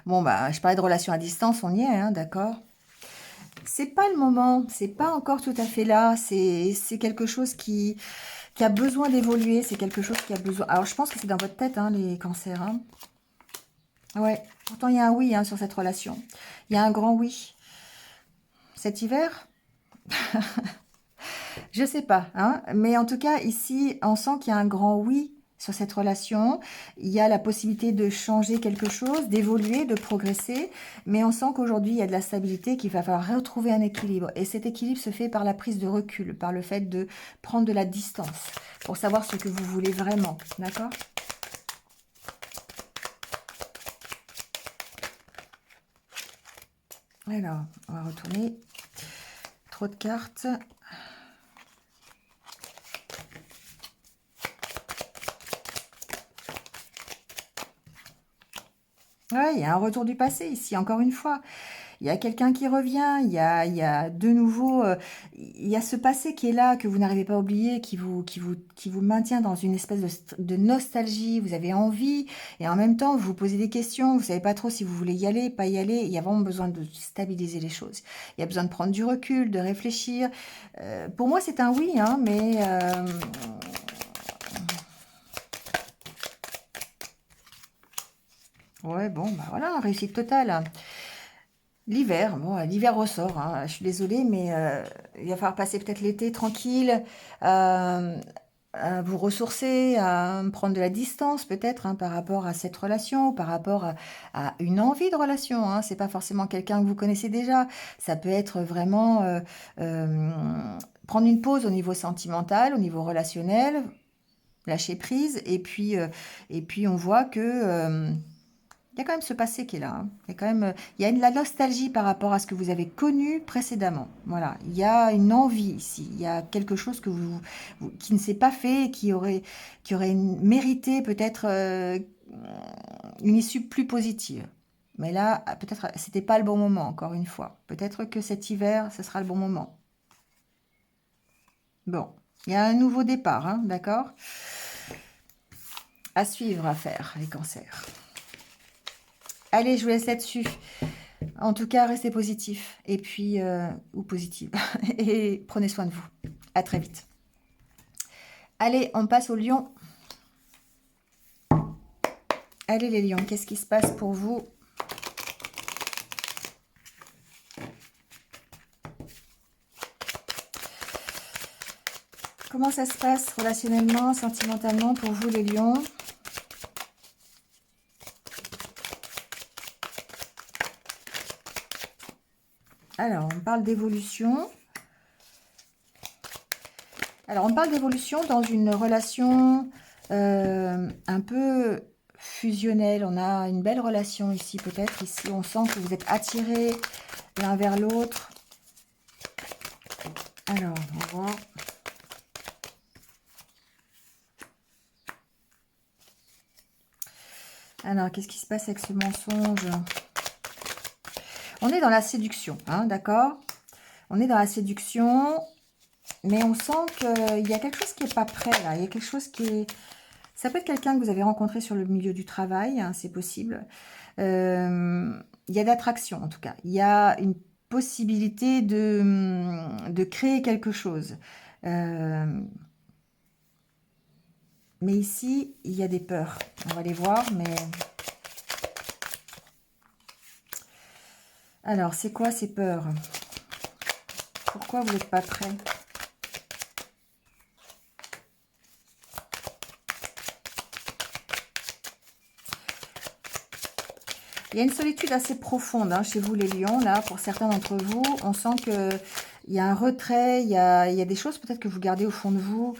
Bon, bah, je parlais de relation à distance, on y est, hein, d'accord? C'est pas le moment, c'est pas encore tout à fait là, c'est quelque chose qui a besoin d'évoluer, c'est quelque chose qui a besoin... Alors, je pense que c'est dans votre tête, hein, les cancers, hein. Ouais, pourtant, il y a un oui, hein, sur cette relation. Il y a un grand oui. Cet hiver, je sais pas, hein, mais en tout cas, ici, on sent qu'il y a un grand oui sur cette relation. Il y a la possibilité de changer quelque chose, d'évoluer, de progresser, mais on sent qu'aujourd'hui, il y a de la stabilité, qu'il va falloir retrouver un équilibre. Et cet équilibre se fait par la prise de recul, par le fait de prendre de la distance, pour savoir ce que vous voulez vraiment, d'accord? Alors, on va retourner. Trop de cartes. Ouais, il y a un retour du passé ici, encore une fois. Il y a quelqu'un qui revient, il y a de nouveau, il y a ce passé qui est là, que vous n'arrivez pas à oublier, qui vous maintient dans une espèce de nostalgie. Vous avez envie, et en même temps, vous vous posez des questions, vous savez pas trop si vous voulez y aller, pas y aller. Il y a vraiment besoin de stabiliser les choses. Il y a besoin de prendre du recul, de réfléchir. Pour moi, c'est un oui, hein, mais... ouais, bon, bah voilà, réussite totale. L'hiver, bon, l'hiver ressort, hein. Je suis désolée, mais il va falloir passer peut-être l'été tranquille, euh, à vous ressourcer, à prendre de la distance peut-être, hein, par rapport à cette relation, par rapport à une envie de relation. Hein. C'est pas forcément quelqu'un que vous connaissez déjà. Ça peut être vraiment euh, prendre une pause au niveau sentimental, au niveau relationnel, lâcher prise, et puis on voit que il y a quand même ce passé qui est là. Hein. Il y a quand même, il y a la nostalgie par rapport à ce que vous avez connu précédemment. Voilà, il y a une envie ici. Il y a quelque chose que qui ne s'est pas fait, et qui aurait mérité peut-être une issue plus positive. Mais là, peut-être, c'était pas le bon moment. Encore une fois, peut-être que cet hiver, ce sera le bon moment. Bon, il y a un nouveau départ, hein, d'accord? À suivre, à faire, les cancers. Allez, je vous laisse là-dessus. En tout cas, restez positif. Et puis, ou positive. Et prenez soin de vous. À très vite. Allez, on passe au lion. Allez les lions, qu'est-ce qui se passe pour vous? Comment ça se passe relationnellement, sentimentalement pour vous les lions? Alors, on parle d'évolution. Alors, on parle d'évolution dans une relation un peu fusionnelle. On a une belle relation ici, peut-être. Ici, on sent que vous êtes attirés l'un vers l'autre. Alors, on va voir. Alors, qu'est-ce qui se passe avec ce mensonge? On est dans la séduction, hein, d'accord? On est dans la séduction, mais on sent qu'il y a quelque chose qui n'est pas prêt, là. Il y a quelque chose qui est... Ça peut être quelqu'un que vous avez rencontré sur le milieu du travail, hein, c'est possible. Il y a d'attraction, en tout cas. Il y a une possibilité de créer quelque chose. Mais ici, il y a des peurs. On va les voir, mais... Alors, c'est quoi ces peurs? Pourquoi vous n'êtes pas prêt? Il y a une solitude assez profonde hein, chez vous les lions, là, pour certains d'entre vous. On sent qu'il y a un retrait, il y a des choses peut-être que vous gardez au fond de vous.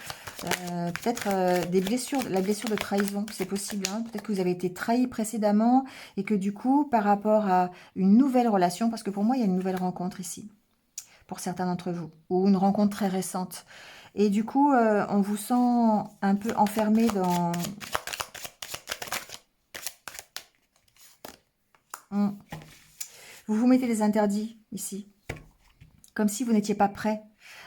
Peut-être des blessures, la blessure de trahison, c'est possible. Hein. Peut-être que vous avez été trahi précédemment et que du coup, par rapport à une nouvelle relation, parce que pour moi, il y a une nouvelle rencontre ici, pour certains d'entre vous, ou une rencontre très récente. Et du coup, on vous sent un peu enfermé dans... Mm. Vous vous mettez des interdits ici, comme si vous n'étiez pas prêt.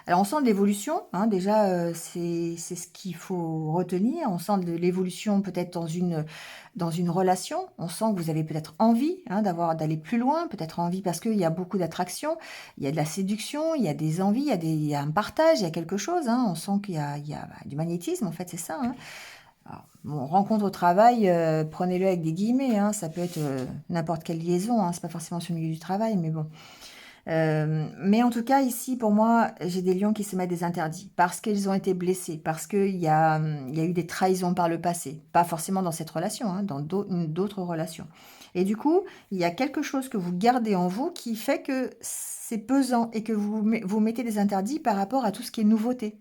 Alors on sent de l'évolution, hein, déjà c'est ce qu'il faut retenir. On sent de l'évolution peut-être dans une relation. On sent que vous avez peut-être envie, hein, d'aller plus loin, peut-être envie parce qu'il y a beaucoup d'attraction, il y a de la séduction, il y a des envies, il y a un partage, il y a quelque chose. Hein. On sent qu'il y a du magnétisme, en fait, c'est ça. Hein. Alors, bon, rencontre au travail, prenez-le avec des guillemets. Hein, ça peut être n'importe quelle liaison. Hein, c'est pas forcément sur le milieu du travail, mais bon. Mais en tout cas, ici, pour moi, j'ai des lions qui se mettent des interdits parce qu'ils ont été blessés, parce il y a eu des trahisons par le passé. Pas forcément dans cette relation, hein, dans d'autres relations. Et du coup, il y a quelque chose que vous gardez en vous qui fait que c'est pesant et que vous mettez des interdits par rapport à tout ce qui est nouveauté.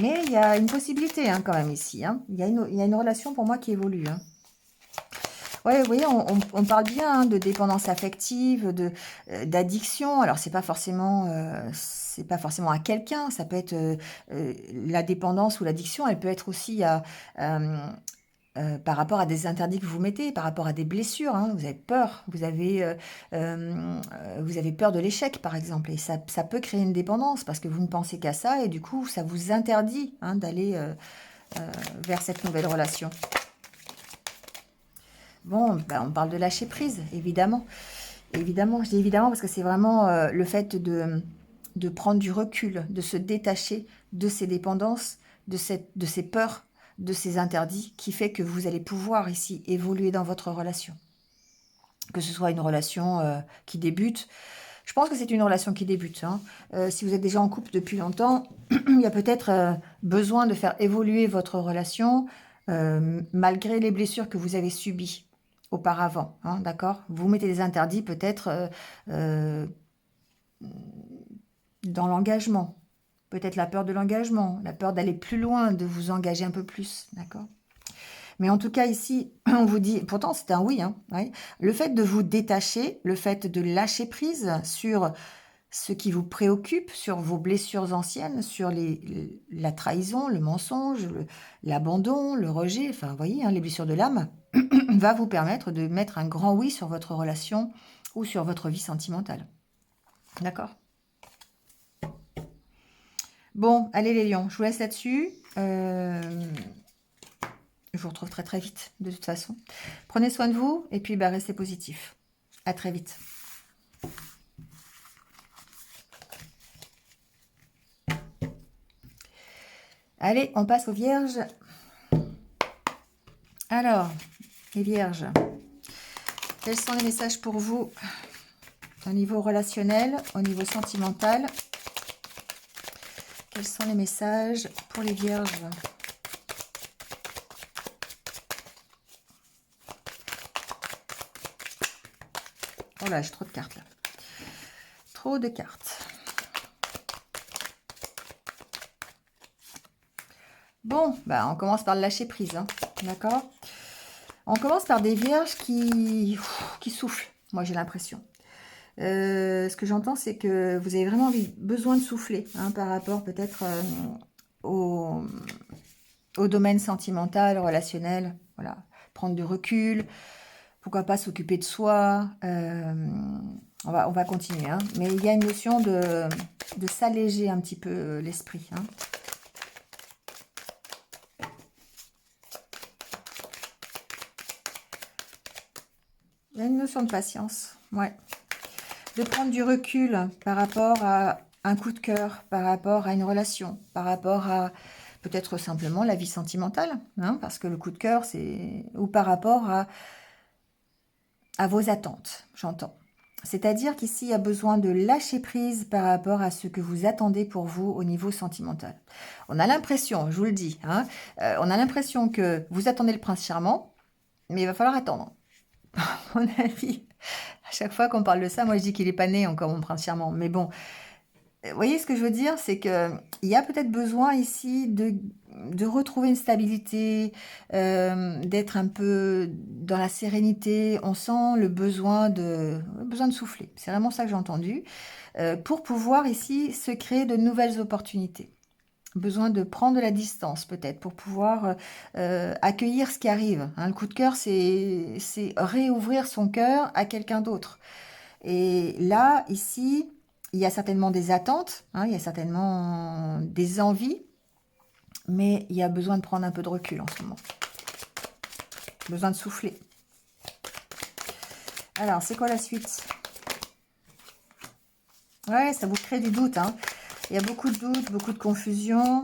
Mais il y a une possibilité hein, quand même ici. Hein. Il y a une relation pour moi qui évolue. Hein. Ouais, vous voyez, on parle bien hein, de dépendance affective, d'addiction. Alors, c'est pas forcément à quelqu'un. Ça peut être la dépendance ou l'addiction. Elle peut être aussi euh, par rapport à des interdits que vous mettez, par rapport à des blessures. Hein. Vous avez peur. Vous avez peur de l'échec, par exemple. Et ça peut créer une dépendance parce que vous ne pensez qu'à ça et du coup, ça vous interdit hein, d'aller vers cette nouvelle relation. Bon, ben, on parle de lâcher prise, évidemment. Évidemment, je dis évidemment parce que c'est vraiment le fait de prendre du recul, de se détacher de ces dépendances, de ces peurs, de ces interdits, qui fait que vous allez pouvoir ici évoluer dans votre relation. Que ce soit une relation qui débute. Je pense que c'est une relation qui débute. Hein. Si vous êtes déjà en couple depuis longtemps, il y a peut-être besoin de faire évoluer votre relation malgré les blessures que vous avez subies auparavant. Hein, d'accord. Vous mettez des interdits peut-être euh, dans l'engagement. Peut-être la peur de l'engagement, la peur d'aller plus loin, de vous engager un peu plus. D'accord. Mais en tout cas, ici, on vous dit, pourtant c'est un oui, hein, oui, le fait de vous détacher, le fait de lâcher prise sur ce qui vous préoccupe, sur vos blessures anciennes, sur la trahison, le mensonge, l'abandon, le rejet, enfin, vous voyez, hein, les blessures de l'âme, va vous permettre de mettre un grand oui sur votre relation ou sur votre vie sentimentale. D'accord? Bon, allez les lions, je vous laisse là-dessus. Je vous retrouve très très vite, de toute façon. Prenez soin de vous et puis bah, restez positifs. À très vite. Allez, on passe aux vierges. Alors, les vierges, quels sont les messages pour vous au niveau relationnel, au niveau sentimental? Quels sont les messages pour les vierges? Oh là, j'ai trop de cartes là. Trop de cartes. Bon, bah on commence par le lâcher prise, hein, d'accord? On commence par des vierges qui soufflent, moi j'ai l'impression. Ce que j'entends, c'est que vous avez vraiment besoin de souffler hein, par rapport peut-être au, au domaine sentimental, relationnel. Voilà, prendre du recul, pourquoi pas s'occuper de soi. On va continuer, hein. Mais il y a une notion de s'alléger un petit peu l'esprit. Hein. Il y a une notion de patience, ouais. De prendre du recul par rapport à un coup de cœur, par rapport à une relation, par rapport à peut-être simplement la vie sentimentale, hein, parce que le coup de cœur, c'est... ou par rapport à vos attentes, j'entends. C'est-à-dire qu'ici, il y a besoin de lâcher prise par rapport à ce que vous attendez pour vous au niveau sentimental. On a l'impression, je vous le dis, hein, on a l'impression que vous attendez le prince charmant, mais il va falloir attendre. À mon avis, à chaque fois qu'on parle de ça, moi je dis qu'il n'est pas né encore mon prince charmant. Mais bon, vous voyez ce que je veux dire, c'est que il y a peut-être besoin ici de retrouver une stabilité, d'être un peu dans la sérénité. On sent le besoin de souffler. C'est vraiment ça que j'ai entendu. Pour pouvoir ici se créer de nouvelles opportunités. besoin de prendre de la distance peut-être pour pouvoir accueillir ce qui arrive. Hein. Le coup de cœur, c'est réouvrir son cœur à quelqu'un d'autre. Et là, ici, il y a certainement des attentes, hein, il y a certainement des envies, mais il y a besoin de prendre un peu de recul en ce moment. Besoin de souffler. Alors, c'est quoi la suite? Ouais, ça vous crée du doute, hein. Il y a beaucoup de doutes, beaucoup de confusion.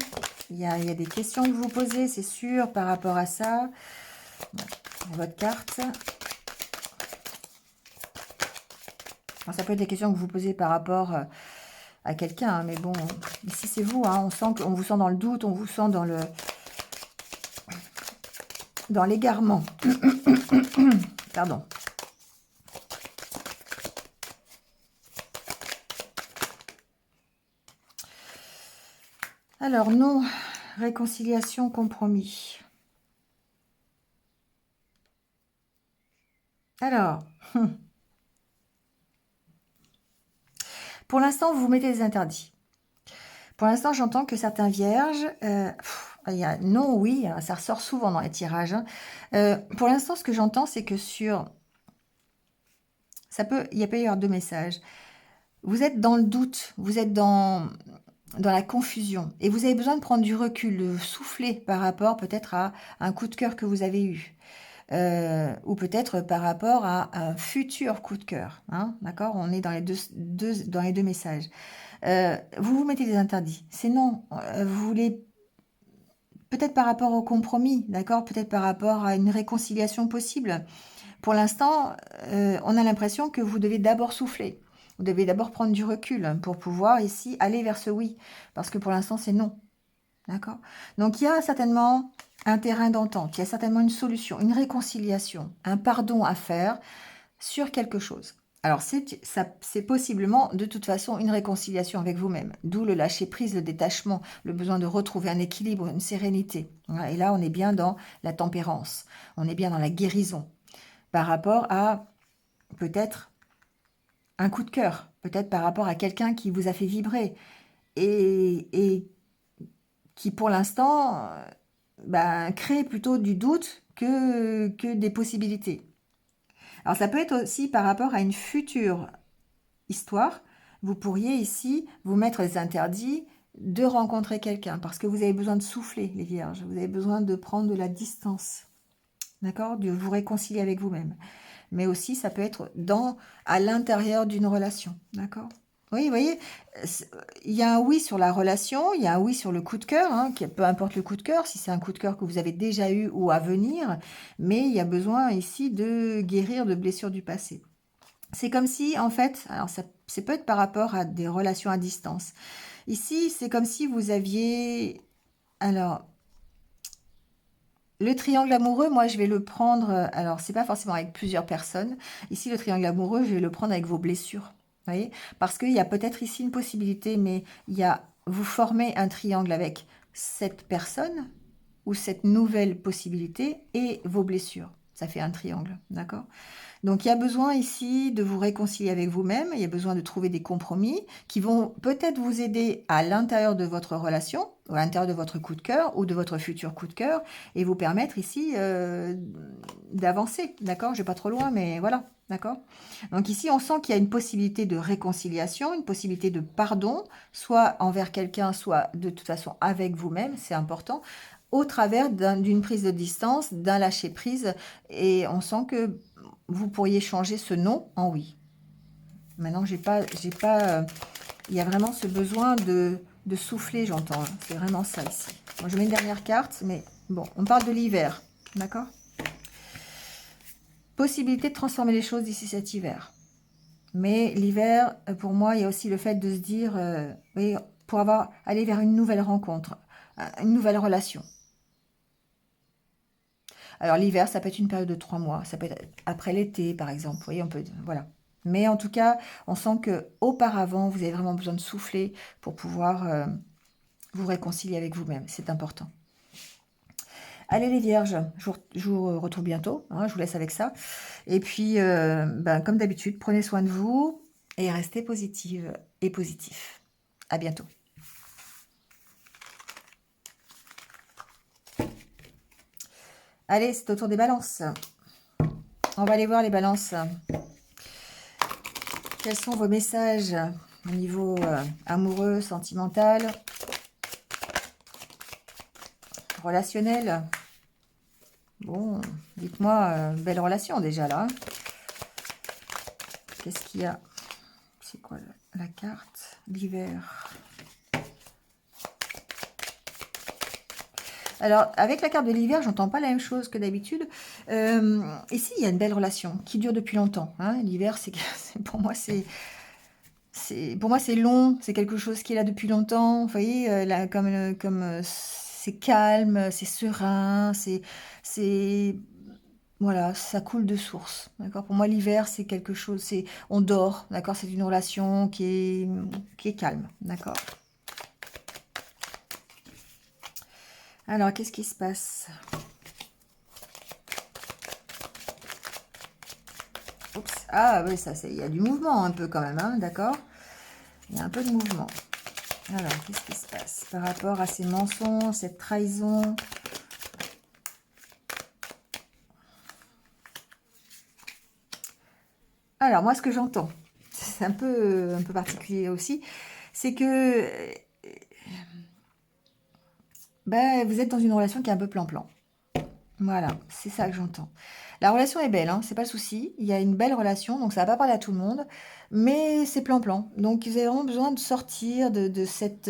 Il y a des questions que vous posez, c'est sûr, par rapport à ça. Votre carte. Alors, ça peut être des questions que vous posez par rapport à quelqu'un, hein, mais bon, ici c'est vous, hein, on vous sent dans le doute, on vous sent dans l'égarement. Pardon. Alors, non, réconciliation, compromis. Alors, pour l'instant, vous mettez des interdits. Pour l'instant, j'entends que certains vierges, il y a non, oui, ça ressort souvent dans les tirages. Hein. Pour l'instant, ce que j'entends, c'est que il peut y avoir deux messages. Vous êtes dans le doute, vous êtes dans la confusion, et vous avez besoin de prendre du recul, de souffler par rapport peut-être à un coup de cœur que vous avez eu. Ou peut-être par rapport à un futur coup de cœur. Hein, d'accord? On est dans dans les deux messages. Vous vous mettez des interdits. C'est non. Vous voulez peut-être par rapport au compromis, d'accord? Peut-être par rapport à une réconciliation possible. Pour l'instant, on a l'impression que vous devez d'abord souffler. Vous devez d'abord prendre du recul pour pouvoir ici aller vers ce oui. Parce que pour l'instant, c'est non. D'accord? Donc, il y a certainement un terrain d'entente, il y a certainement une solution, une réconciliation, un pardon à faire sur quelque chose. Alors, c'est possiblement, de toute façon, une réconciliation avec vous-même. D'où le lâcher-prise, le détachement, le besoin de retrouver un équilibre, une sérénité. Et là, on est bien dans la tempérance. On est bien dans la guérison. Par rapport à, peut-être, un coup de cœur. Peut-être par rapport à quelqu'un qui vous a fait vibrer. Et qui, pour l'instant, crée plutôt du doute que des possibilités. Alors, ça peut être aussi par rapport à une future histoire. Vous pourriez ici vous mettre des interdits de rencontrer quelqu'un parce que vous avez besoin de souffler, les vierges. Vous avez besoin de prendre de la distance, d'accord? De vous réconcilier avec vous-même. Mais aussi, ça peut être à l'intérieur d'une relation, d'accord? Oui, vous voyez, il y a un oui sur la relation, il y a un oui sur le coup de cœur, hein, peu importe le coup de cœur, si c'est un coup de cœur que vous avez déjà eu ou à venir, mais il y a besoin ici de guérir de blessures du passé. C'est comme si, en fait, alors ça peut être par rapport à des relations à distance. Ici, c'est comme si vous aviez, alors, le triangle amoureux, moi, je vais le prendre, alors, c'est pas forcément avec plusieurs personnes. Ici, le triangle amoureux, je vais le prendre avec vos blessures. Vous voyez? Parce qu'il y a peut-être ici une possibilité, mais vous formez un triangle avec cette personne ou cette nouvelle possibilité et vos blessures. Ça fait un triangle, d'accord? Donc, il y a besoin ici de vous réconcilier avec vous-même. Il y a besoin de trouver des compromis qui vont peut-être vous aider à l'intérieur de votre relation, ou à l'intérieur de votre coup de cœur ou de votre futur coup de cœur, et vous permettre ici d'avancer. D'accord? Je vais pas trop loin, mais voilà. D'accord? Donc ici, on sent qu'il y a une possibilité de réconciliation, une possibilité de pardon, soit envers quelqu'un, soit de toute façon avec vous-même, c'est important, au travers d'une prise de distance, d'un lâcher-prise, et on sent que vous pourriez changer ce non en oui. Maintenant, il y a vraiment ce besoin de souffler, j'entends. C'est vraiment ça ici. Moi, je mets une dernière carte, mais bon, on parle de l'hiver, d'accord? Possibilité de transformer les choses d'ici cet hiver. Mais l'hiver, pour moi, il y a aussi le fait de se dire, oui, pour aller vers une nouvelle rencontre, une nouvelle relation. Alors l'hiver, ça peut être une période de 3 mois, ça peut être après l'été, par exemple. Vous voyez, voilà. Mais en tout cas, on sent que auparavant, vous avez vraiment besoin de souffler pour pouvoir vous réconcilier avec vous-même. C'est important. Allez les vierges, je vous retrouve bientôt. Hein, je vous laisse avec ça. Et puis, comme d'habitude, prenez soin de vous et restez positive et positif. À bientôt. Allez, c'est au tour des balances. On va aller voir les balances. Quels sont vos messages au niveau amoureux, sentimental, relationnel? Bon, dites-moi, belle relation déjà là. Qu'est-ce qu'il y a? C'est quoi la carte? L'hiver. Alors, avec la carte de l'hiver, j'entends pas la même chose que d'habitude. Ici, il y a une belle relation qui dure depuis longtemps. Hein. L'hiver, pour moi, c'est long. C'est quelque chose qui est là depuis longtemps. Vous voyez, là, c'est calme, c'est serein, c'est voilà, ça coule de source. D'accord. Pour moi, l'hiver, c'est quelque chose. On dort. D'accord. C'est une relation qui est calme. D'accord. Alors, qu'est-ce qui se passe? Oups. Ah oui, il y a du mouvement un peu quand même, hein, d'accord? Il y a un peu de mouvement. Alors, qu'est-ce qui se passe par rapport à ces mensonges, cette trahison? Alors, moi, ce que j'entends, c'est un peu particulier aussi, c'est que ben, vous êtes dans une relation qui est un peu plan-plan. Voilà, c'est ça que j'entends. La relation est belle, hein, c'est pas le souci. Il y a une belle relation, donc ça va pas parler à tout le monde, mais c'est plan-plan. Donc vous avez vraiment besoin de sortir de cette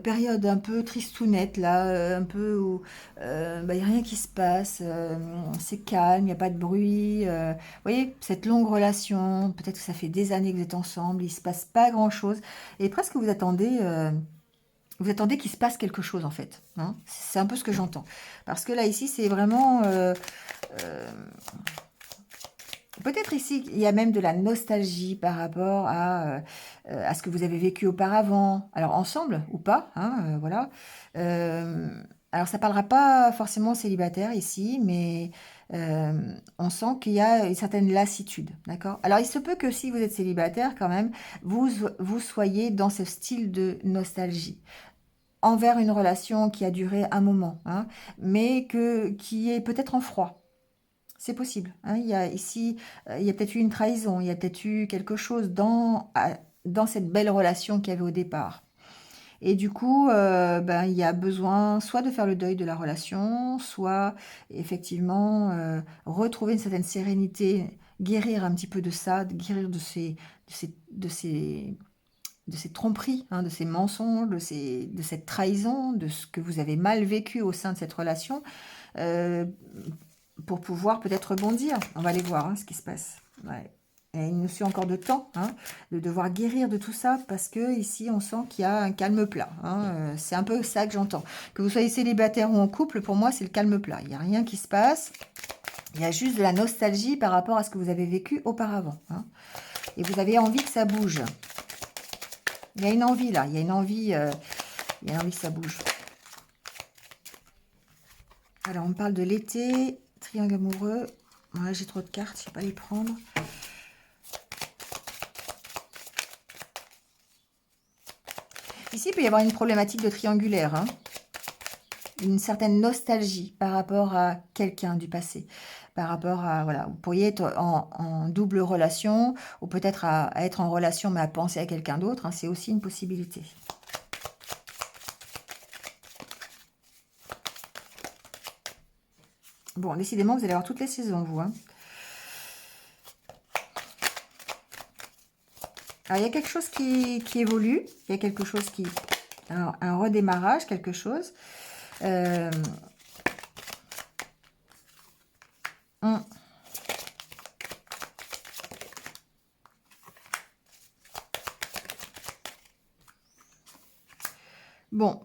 période un peu tristounette, là, un peu où bah, il n'y a rien qui se passe, c'est calme, il n'y a pas de bruit. Vous voyez, cette longue relation, peut-être que ça fait des années que vous êtes ensemble, il se passe pas grand-chose, et presque vous attendez qu'il se passe quelque chose en fait. Hein. C'est un peu ce que j'entends. Parce que là, ici, c'est vraiment... euh, peut-être ici, il y a même de la nostalgie par rapport à ce que vous avez vécu auparavant. Alors, ensemble ou pas, hein, voilà. Euh, alors, ça ne parlera pas forcément célibataire ici, mais on sent qu'il y a une certaine lassitude, d'accord? Alors, il se peut que si vous êtes célibataire, quand même, vous soyez dans ce style de nostalgie envers une relation qui a duré un moment, hein, mais qui est peut-être en froid. C'est possible. Hein. Il y a ici, il y a peut-être eu une trahison, il y a peut-être eu quelque chose dans cette belle relation qu'il y avait au départ. Et du coup, ben, il y a besoin soit de faire le deuil de la relation, soit effectivement retrouver une certaine sérénité, guérir un petit peu de ça, guérir de ces tromperies, hein, de ces mensonges, de cette trahison, de ce que vous avez mal vécu au sein de cette relation, euh, pour pouvoir peut-être rebondir. On va aller voir hein, ce qui se passe. Ouais. Et il nous suit encore de temps hein, de devoir guérir de tout ça parce que ici on sent qu'il y a un calme plat. Hein, c'est un peu ça que j'entends. Que vous soyez célibataire ou en couple, pour moi c'est le calme plat. Il n'y a rien qui se passe. Il y a juste de la nostalgie par rapport à ce que vous avez vécu auparavant. Hein. Et vous avez envie que ça bouge. Il y a une envie là, il y a une envie que ça bouge. Alors on parle de l'été, triangle amoureux. Ouais, j'ai trop de cartes, je ne vais pas les prendre. Ici, il peut y avoir une problématique de triangulaire. Hein. Une certaine nostalgie par rapport à quelqu'un du passé. Par rapport à, voilà, vous pourriez être en double relation, ou peut-être à être en relation, mais à penser à quelqu'un d'autre. Hein, c'est aussi une possibilité. Bon, décidément, vous allez avoir toutes les saisons, vous. Hein. Alors, il y a quelque chose qui évolue. Il y a quelque chose qui... un redémarrage, quelque chose. Bon,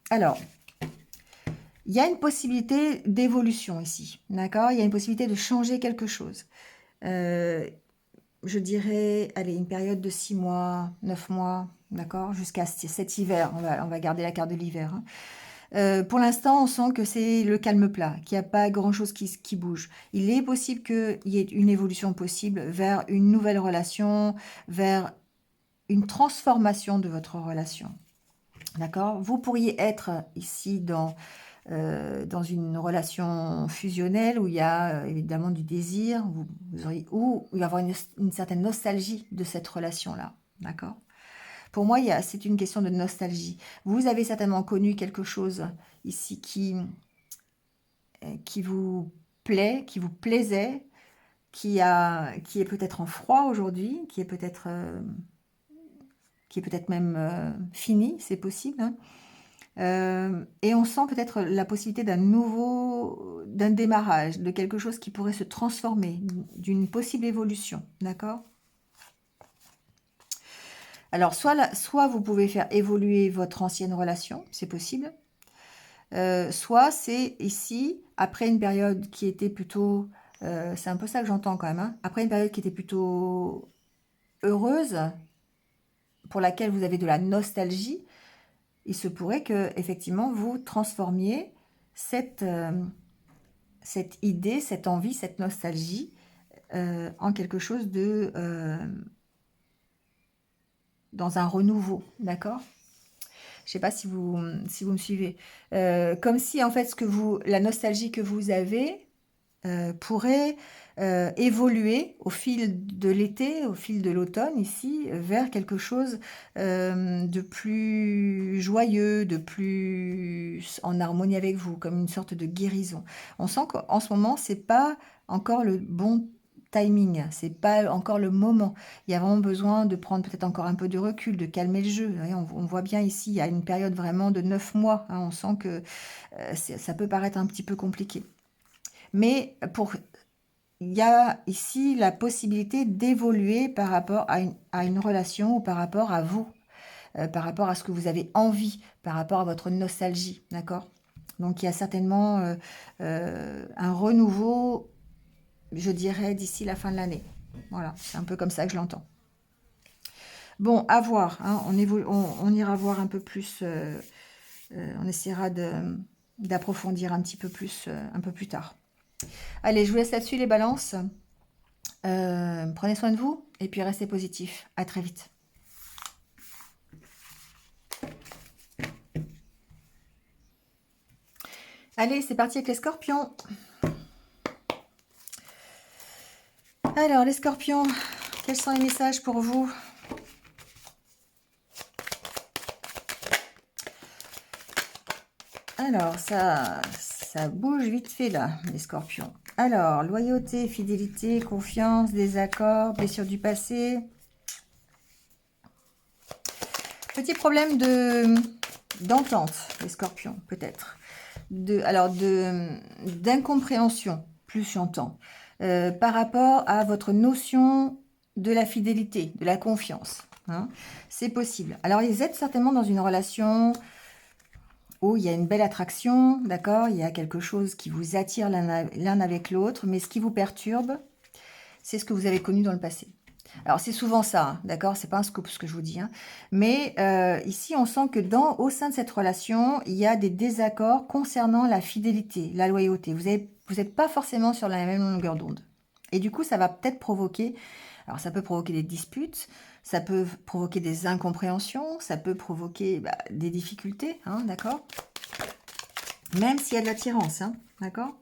alors, il y a une possibilité d'évolution ici, d'accord? Il y a une possibilité de changer quelque chose. Je dirais, allez, une période de 6 mois, 9 mois, d'accord? Jusqu'à cet hiver, on va garder la carte de l'hiver. Hein. Pour l'instant, on sent que c'est le calme plat, qu'il n'y a pas grand-chose qui bouge. Il est possible qu'il y ait une évolution possible vers une nouvelle relation, vers une transformation de votre relation. D'accord? Vous pourriez être ici dans dans une relation fusionnelle où il y a évidemment du désir, ou il va y avoir une certaine nostalgie de cette relation-là. D'accord? Pour moi, c'est une question de nostalgie. Vous avez certainement connu quelque chose ici qui vous plaît, qui vous plaisait, qui est peut-être en froid aujourd'hui, qui est peut-être même fini, c'est possible, hein. Et on sent peut-être la possibilité d'un démarrage, de quelque chose qui pourrait se transformer, d'une possible évolution, d'accord? Alors, soit vous pouvez faire évoluer votre ancienne relation, c'est possible, soit c'est ici, après une période qui était plutôt, c'est un peu ça que j'entends quand même, hein, après une période qui était plutôt heureuse, pour laquelle vous avez de la nostalgie, il se pourrait que effectivement vous transformiez cette idée, cette envie, cette nostalgie en quelque chose dans un renouveau, d'accord? Je ne sais pas si vous me suivez. Comme si en fait la nostalgie que vous avez pourrait évoluer au fil de l'été, au fil de l'automne ici, vers quelque chose de plus joyeux, de plus en harmonie avec vous, comme une sorte de guérison. On sent qu'en ce moment, c'est pas encore le bon timing, c'est pas encore le moment. Il y a vraiment besoin de prendre peut-être encore un peu de recul, de calmer le jeu. Vous voyez, on voit bien ici, il y a une période vraiment de 9 mois, hein, on sent que ça peut paraître un petit peu compliqué. Mais il y a ici la possibilité d'évoluer par rapport à une relation ou par rapport à vous, par rapport à ce que vous avez envie, par rapport à votre nostalgie, d'accord? Donc il y a certainement un renouveau, je dirais, d'ici la fin de l'année. Voilà, c'est un peu comme ça que je l'entends. Bon, à voir, hein, on ira voir un peu plus, on essaiera d'approfondir un petit peu plus un peu plus tard. Allez, je vous laisse là-dessus les balances. Prenez soin de vous et puis restez positifs. À très vite. Allez, c'est parti avec les scorpions. Alors, les scorpions, quels sont les messages pour vous? Alors, ça bouge vite fait là, les scorpions. Alors, loyauté, fidélité, confiance, désaccord, blessure du passé. Petit problème d'entente, les scorpions, peut-être. D'incompréhension, plus j'entends, par rapport à votre notion de la fidélité, de la confiance, hein. C'est possible. Alors, vous êtes certainement dans une relation où il y a une belle attraction, d'accord? Il y a quelque chose qui vous attire l'un avec l'autre, mais ce qui vous perturbe, c'est ce que vous avez connu dans le passé. Alors, c'est souvent ça, hein, d'accord? C'est pas un scoop ce que je vous dis, hein. Mais ici, on sent que au sein de cette relation, il y a des désaccords concernant la fidélité, la loyauté. Vous n'êtes pas forcément sur la même longueur d'onde. Et du coup, ça va peut-être provoquer... Alors, ça peut provoquer des disputes, ça peut provoquer des incompréhensions, ça peut provoquer des difficultés, hein, d'accord? Même s'il y a de l'attirance, hein, d'accord?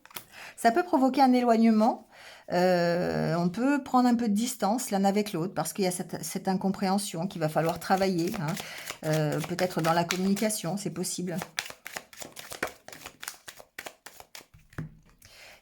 Ça peut provoquer un éloignement. On peut prendre un peu de distance l'un avec l'autre parce qu'il y a cette incompréhension qu'il va falloir travailler, hein. Peut-être dans la communication, c'est possible.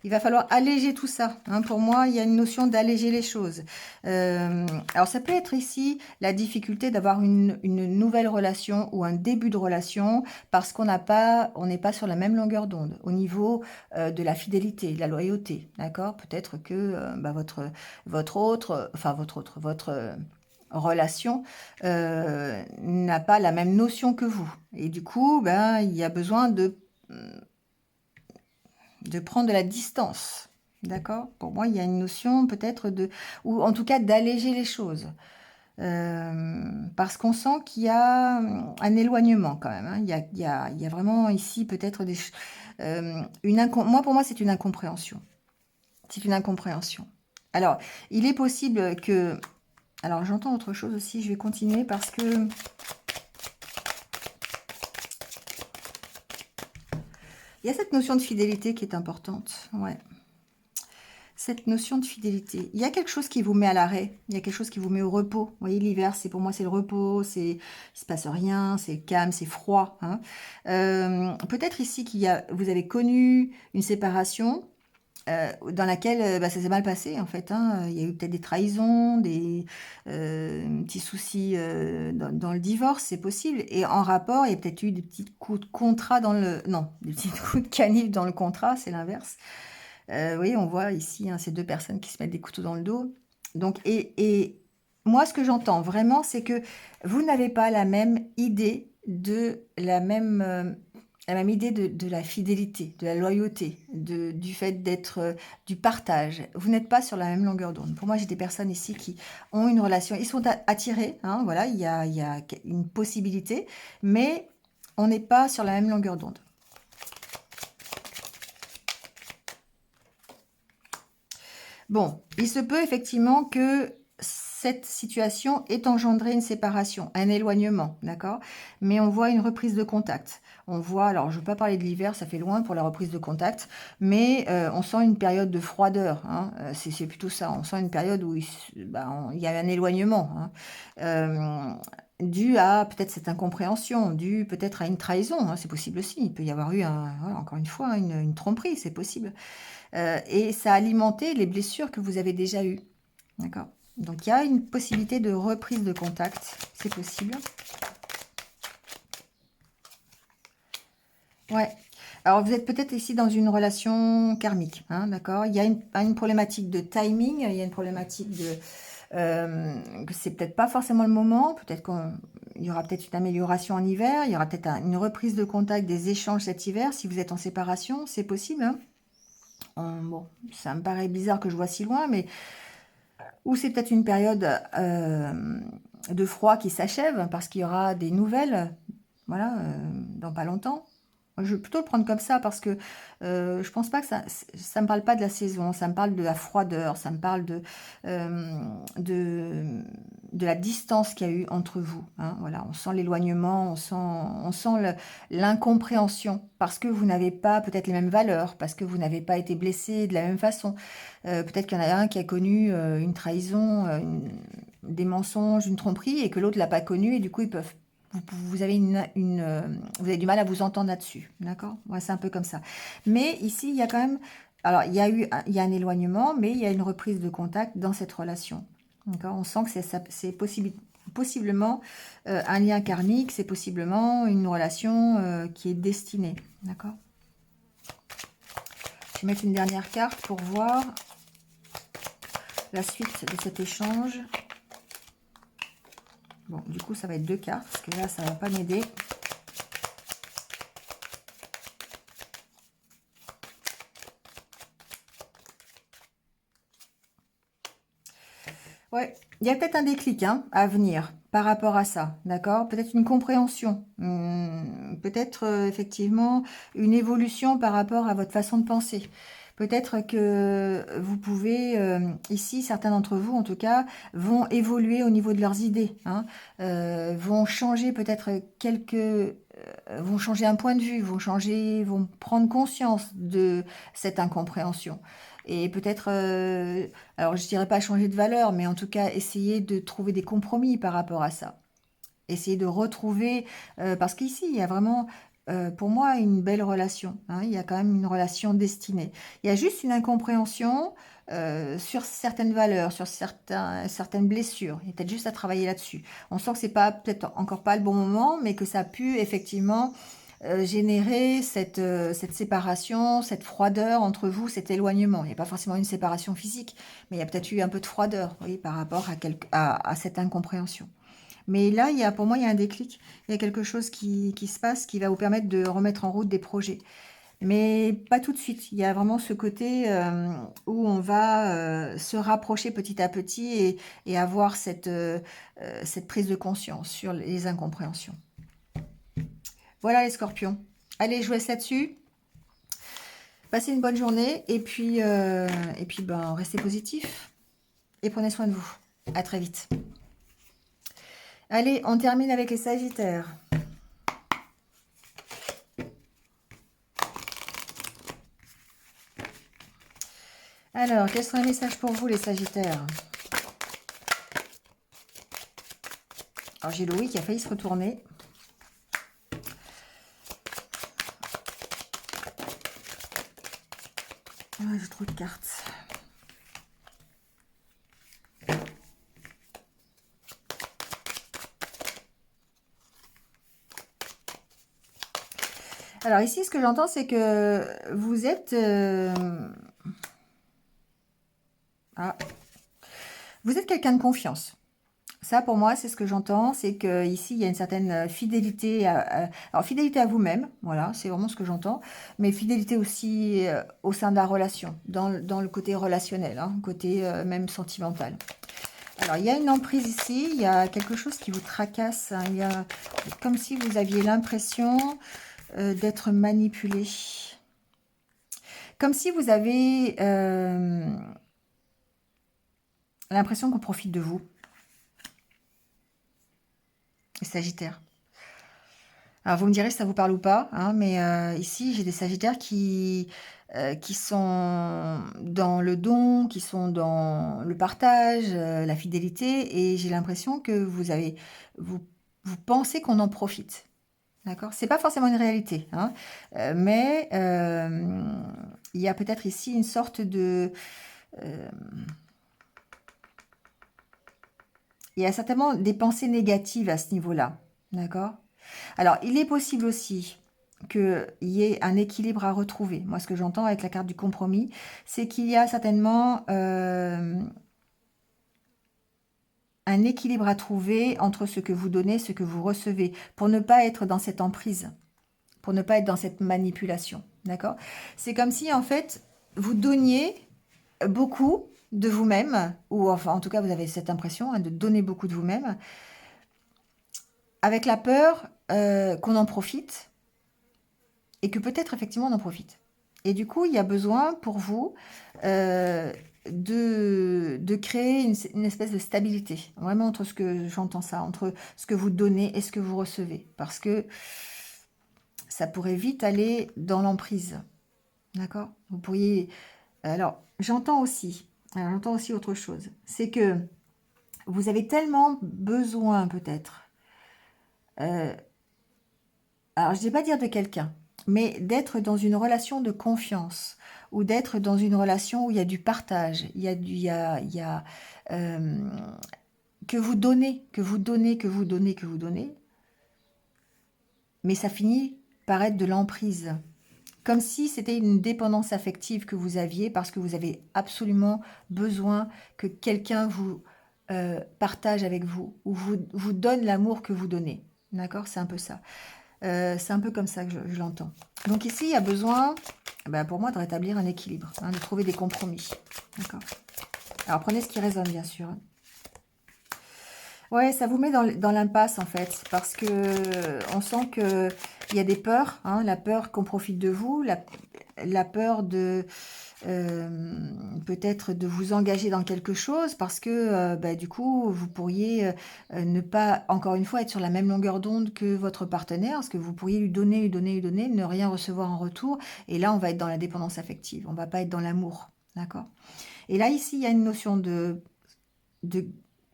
Il va falloir alléger tout ça, hein. Pour moi, il y a une notion d'alléger les choses. Alors, ça peut être ici la difficulté d'avoir une nouvelle relation ou un début de relation parce qu'on n'est pas sur la même longueur d'onde au niveau de la fidélité, de la loyauté, d'accord? Peut-être que votre relation n'a pas la même notion que vous. Et du coup, il y a besoin de prendre de la distance, d'accord? Pour moi, il y a une notion peut-être ou en tout cas d'alléger les choses. Parce qu'on sent qu'il y a un éloignement quand même, hein. Il y a vraiment ici peut-être pour moi, c'est une incompréhension. C'est une incompréhension. Alors, il est possible que... Alors, j'entends autre chose aussi, je vais continuer parce que... Il y a cette notion de fidélité qui est importante. Ouais. Cette notion de fidélité. Il y a quelque chose qui vous met à l'arrêt. Il y a quelque chose qui vous met au repos. Vous voyez, l'hiver, c'est pour moi, c'est le repos. Il se passe rien. C'est calme, c'est froid. Hein. Peut-être ici vous avez connu une séparation dans laquelle ça s'est mal passé en fait. Hein. Il y a eu peut-être des trahisons, des petits soucis dans le divorce, c'est possible. Et en rapport, il y a peut-être eu des petits coups de contrat dans le... Non, des petits coups de canif dans le contrat, c'est l'inverse. Vous voyez, on voit ici hein, ces deux personnes qui se mettent des couteaux dans le dos. Donc, et moi, ce que j'entends vraiment, c'est que vous n'avez pas la même idée de la même idée de la fidélité, de la loyauté, du fait d'être, du partage. Vous n'êtes pas sur la même longueur d'onde. Pour moi, j'ai des personnes ici qui ont une relation, ils sont attirés, hein, voilà, il y a une possibilité, mais on n'est pas sur la même longueur d'onde. Bon, il se peut effectivement que cette situation ait engendré une séparation, un éloignement, d'accord? Mais on voit une reprise de contact. On voit, alors je ne veux pas parler de l'hiver, ça fait loin pour la reprise de contact, mais on sent une période de froideur, hein, c'est plutôt ça, on sent une période où il y a un éloignement, hein, dû à peut-être cette incompréhension, dû peut-être à une trahison, hein, c'est possible aussi, il peut y avoir eu, voilà, encore une fois, une tromperie, c'est possible. Et ça a alimenté les blessures que vous avez déjà eues. D'accord? Donc, il y a une possibilité de reprise de contact. C'est possible. Ouais. Alors, vous êtes peut-être ici dans une relation karmique. Hein, d'accord? Il y a une problématique de timing. Il y a une problématique de... que c'est peut-être pas forcément le moment. Peut-être qu'il y aura peut-être une amélioration en hiver. Il y aura peut-être une reprise de contact, des échanges cet hiver. Si vous êtes en séparation, c'est possible. Hein. Bon, ça me paraît bizarre que je vois si loin, mais ou c'est peut-être une période de froid qui s'achève parce qu'il y aura des nouvelles, voilà, dans pas longtemps. Je vais plutôt le prendre comme ça parce que je pense pas que ça me parle pas de la saison, ça me parle de la froideur, ça me parle euh, de, de la distance qu'il y a eu entre vous. Hein, voilà, on sent l'éloignement, on sent l'incompréhension parce que vous n'avez pas peut-être les mêmes valeurs, parce que vous n'avez pas été blessé de la même façon. Peut-être qu'il y en a un qui a connu une trahison, des mensonges, une tromperie et que l'autre l'a pas connu et du coup ils peuvent vous avez vous avez du mal à vous entendre là-dessus, d'accord? Ouais, c'est un peu comme ça. Mais ici, il y a quand même, alors il y a un éloignement, mais il y a une reprise de contact dans cette relation, d'accord? On sent que c'est possiblement un lien karmique, c'est possiblement une relation qui est destinée, d'accord? Je vais mettre une dernière carte pour voir la suite de cet échange. Bon, du coup, ça va être 2 cartes, parce que là, ça ne va pas m'aider. Ouais, il y a peut-être un déclic hein, à venir par rapport à ça, d'accord? Peut-être une compréhension, peut-être effectivement une évolution par rapport à votre façon de penser. Peut-être que vous pouvez, ici, certains d'entre vous en tout cas, vont évoluer au niveau de leurs idées, hein, vont changer peut-être vont changer un point de vue, vont prendre conscience de cette incompréhension. Et peut-être, alors je dirais pas changer de valeur, mais en tout cas essayer de trouver des compromis par rapport à ça. Essayer de retrouver, parce qu'ici il y a vraiment, pour moi, une belle relation. Hein, il y a quand même une relation destinée. Il y a juste une incompréhension sur certaines valeurs, sur certaines blessures. Il y a peut-être juste à travailler là-dessus. On sent que c'est pas peut-être encore pas le bon moment, mais que ça a pu effectivement générer cette séparation, cette froideur entre vous, cet éloignement. Il n'y a pas forcément une séparation physique, mais il y a peut-être eu un peu de froideur, oui, par rapport à cette incompréhension. Mais là, pour moi, il y a un déclic. Il y a quelque chose qui se passe qui va vous permettre de remettre en route des projets. Mais pas tout de suite. Il y a vraiment ce côté où on va se rapprocher petit à petit et avoir cette prise de conscience sur les incompréhensions. Voilà les scorpions. Allez, je vous laisse là-dessus. Passez une bonne journée et puis ben, restez positifs et prenez soin de vous. À très vite. Allez, on termine avec les Sagittaires. Alors, quels sont les messages pour vous, les Sagittaires? Alors, j'ai Louis qui a failli se retourner. Ah, j'ai trop de cartes. Alors ici, ce que j'entends, c'est que vous êtes... vous êtes quelqu'un de confiance. Ça, pour moi, c'est ce que j'entends, c'est qu'ici, il y a une certaine fidélité, alors fidélité à vous-même, voilà, c'est vraiment ce que j'entends, mais fidélité aussi au sein de la relation, dans le côté relationnel, hein, côté même sentimental. Alors, il y a une emprise ici, il y a quelque chose qui vous tracasse, hein, il y a comme si vous aviez l'impression d'être manipulé. Comme si vous avez l'impression qu'on profite de vous. Sagittaire. Alors, vous me direz si ça vous parle ou pas, hein, mais ici, j'ai des Sagittaires qui sont dans le don, qui sont dans le partage, la fidélité, et j'ai l'impression que vous, vous pensez qu'on en profite. D'accord? C'est pas forcément une réalité, hein, mais il y a peut-être ici une sorte de... il y a certainement des pensées négatives à ce niveau-là. D'accord? Alors, il est possible aussi qu'il y ait un équilibre à retrouver. Moi, ce que j'entends avec la carte du compromis, c'est qu'il y a certainement un équilibre à trouver entre ce que vous donnez et ce que vous recevez, pour ne pas être dans cette emprise, pour ne pas être dans cette manipulation. D'accord? C'est comme si, en fait, vous donniez beaucoup de vous-même, ou enfin, en tout cas, vous avez cette impression hein, de donner beaucoup de vous-même, avec la peur qu'on en profite, et que peut-être effectivement on en profite. Et du coup, il y a besoin pour vous de créer une espèce de stabilité, vraiment entre ce que j'entends ça, entre ce que vous donnez et ce que vous recevez, parce que ça pourrait vite aller dans l'emprise, d'accord? Vous pourriez... Alors, j'entends aussi autre chose, c'est que vous avez tellement besoin peut-être, alors je ne vais pas dire de quelqu'un, mais d'être dans une relation de confiance, ou d'être dans une relation où il y a du partage, euh, que vous donnez, que vous donnez, que vous donnez, que vous donnez, mais ça finit par être de l'emprise. Comme si c'était une dépendance affective que vous aviez parce que vous avez absolument besoin que quelqu'un vous partage avec vous, ou vous donne l'amour que vous donnez. D'accord? C'est un peu ça. C'est un peu comme ça que je l'entends. Donc ici, il y a besoin, ben, pour moi, de rétablir un équilibre, hein, de trouver des compromis. D'accord? Alors, prenez ce qui résonne, bien sûr. Ouais, ça vous met dans l'impasse, en fait, parce que on sent qu'il y a des peurs, hein, la peur qu'on profite de vous, la peur de peut-être de vous engager dans quelque chose, parce que bah, du coup, vous pourriez ne pas, encore une fois, être sur la même longueur d'onde que votre partenaire, parce que vous pourriez lui donner, lui donner, lui donner, ne rien recevoir en retour, et là, on va être dans la dépendance affective, on va pas être dans l'amour, d'accord? Et là, ici, il y a une notion de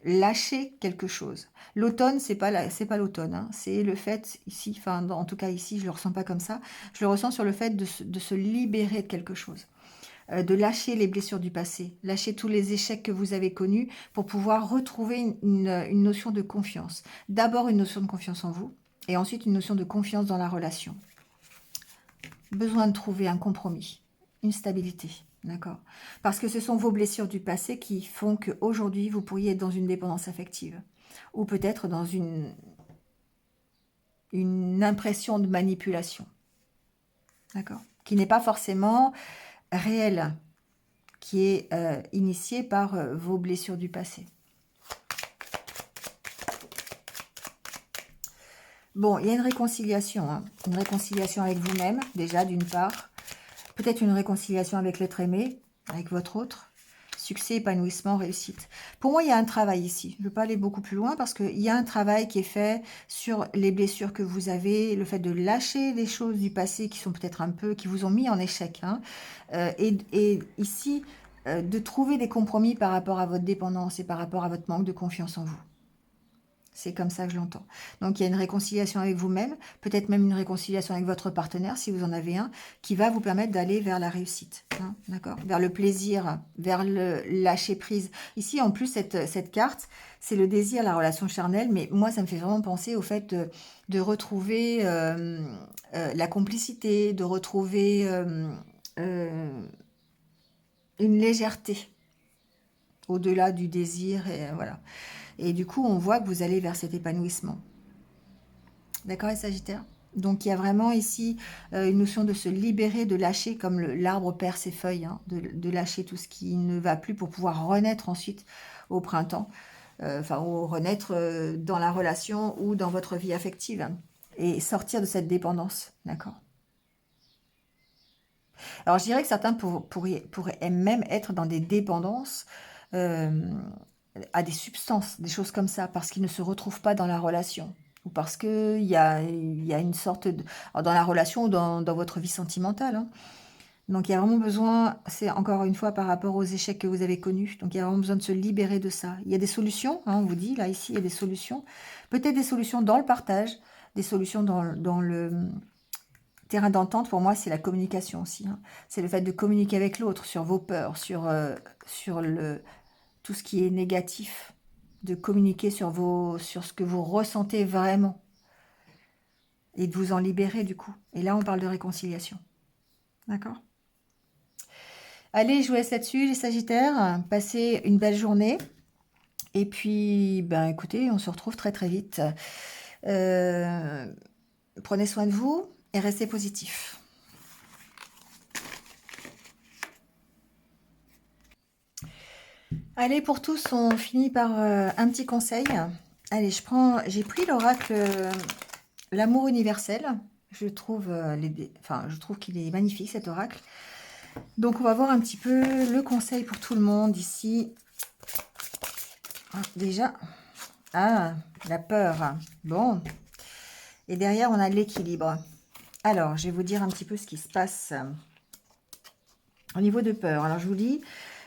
lâcher quelque chose. L'automne, c'est pas l'automne, hein. C'est le fait ici, enfin en tout cas ici, je le ressens pas comme ça. Je le ressens sur le fait de se libérer de quelque chose, de lâcher les blessures du passé, lâcher tous les échecs que vous avez connus pour pouvoir retrouver une notion de confiance. D'abord une notion de confiance en vous et ensuite une notion de confiance dans la relation. Besoin de trouver un compromis, une stabilité. D'accord? Parce que ce sont vos blessures du passé qui font qu'aujourd'hui, vous pourriez être dans une dépendance affective. Ou peut-être dans une impression de manipulation. D'accord? Qui n'est pas forcément réelle. Qui est initiée par vos blessures du passé. Bon, il y a une réconciliation. Hein. Une réconciliation avec vous-même, déjà, d'une part. Peut-être une réconciliation avec l'être aimé, avec votre autre. Succès, épanouissement, réussite. Pour moi, il y a un travail ici. Je ne veux pas aller beaucoup plus loin parce qu'il y a un travail qui est fait sur les blessures que vous avez, le fait de lâcher les choses du passé qui sont peut-être un peu, qui vous ont mis en échec. Hein. Et ici, de trouver des compromis par rapport à votre dépendance et par rapport à votre manque de confiance en vous. C'est comme ça que je l'entends. Donc, il y a une réconciliation avec vous-même, peut-être même une réconciliation avec votre partenaire, si vous en avez un, qui va vous permettre d'aller vers la réussite, hein, d'accord? Vers le plaisir, vers le lâcher-prise. Ici, en plus, cette carte, c'est le désir, la relation charnelle, mais moi, ça me fait vraiment penser au fait de retrouver la complicité, de retrouver une légèreté au-delà du désir, et voilà. Et du coup, on voit que vous allez vers cet épanouissement. D'accord, les Sagittaires? Donc, il y a vraiment ici une notion de se libérer, de lâcher, comme l'arbre perd ses feuilles, hein, de lâcher tout ce qui ne va plus pour pouvoir renaître ensuite au printemps, enfin, ou renaître dans la relation ou dans votre vie affective, hein, et sortir de cette dépendance, d'accord? Alors, je dirais que certains pourraient même être dans des dépendances euh, à des substances, des choses comme ça, parce qu'ils ne se retrouvent pas dans la relation. Ou parce qu'il y a une sorte de... alors, dans la relation ou dans votre vie sentimentale, hein. Donc il y a vraiment besoin, c'est encore une fois par rapport aux échecs que vous avez connus, donc il y a vraiment besoin de se libérer de ça. Il y a des solutions, hein, on vous dit, là, ici, il y a des solutions. Peut-être des solutions dans le partage, des solutions dans le terrain d'entente. Pour moi, c'est la communication aussi, hein. C'est le fait de communiquer avec l'autre sur vos peurs, sur tout ce qui est négatif, de communiquer sur ce que vous ressentez vraiment et de vous en libérer du coup. Et là, on parle de réconciliation. D'accord? Allez, je vous laisse là-dessus, les Sagittaires. Passez une belle journée. Et puis, ben, écoutez, on se retrouve très très vite. Euh, Prenez soin de vous et restez positifs. Allez, pour tous, on finit par un petit conseil. Allez, j'ai pris l'oracle L'amour universel. Je trouve, je trouve qu'il est magnifique cet oracle. Donc on va voir un petit peu le conseil pour tout le monde ici. Ah, déjà, la peur. Bon. Et derrière, on a l'équilibre. Alors, je vais vous dire un petit peu ce qui se passe au niveau de peur. Alors, je vous dis,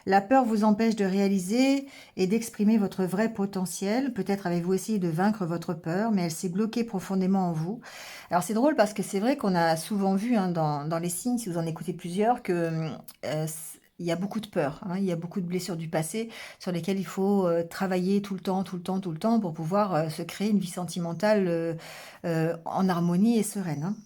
la peur vous empêche de réaliser et d'exprimer votre vrai potentiel. Peut-être avez-vous essayé de vaincre votre peur, mais elle s'est bloquée profondément en vous. Alors, c'est drôle parce que c'est vrai qu'on a souvent vu, hein, dans les signes, si vous en écoutez plusieurs, que il y a beaucoup de peur, hein, il y a beaucoup de blessures du passé sur lesquelles il faut travailler tout le temps, tout le temps, tout le temps pour pouvoir se créer une vie sentimentale en harmonie et sereine, hein.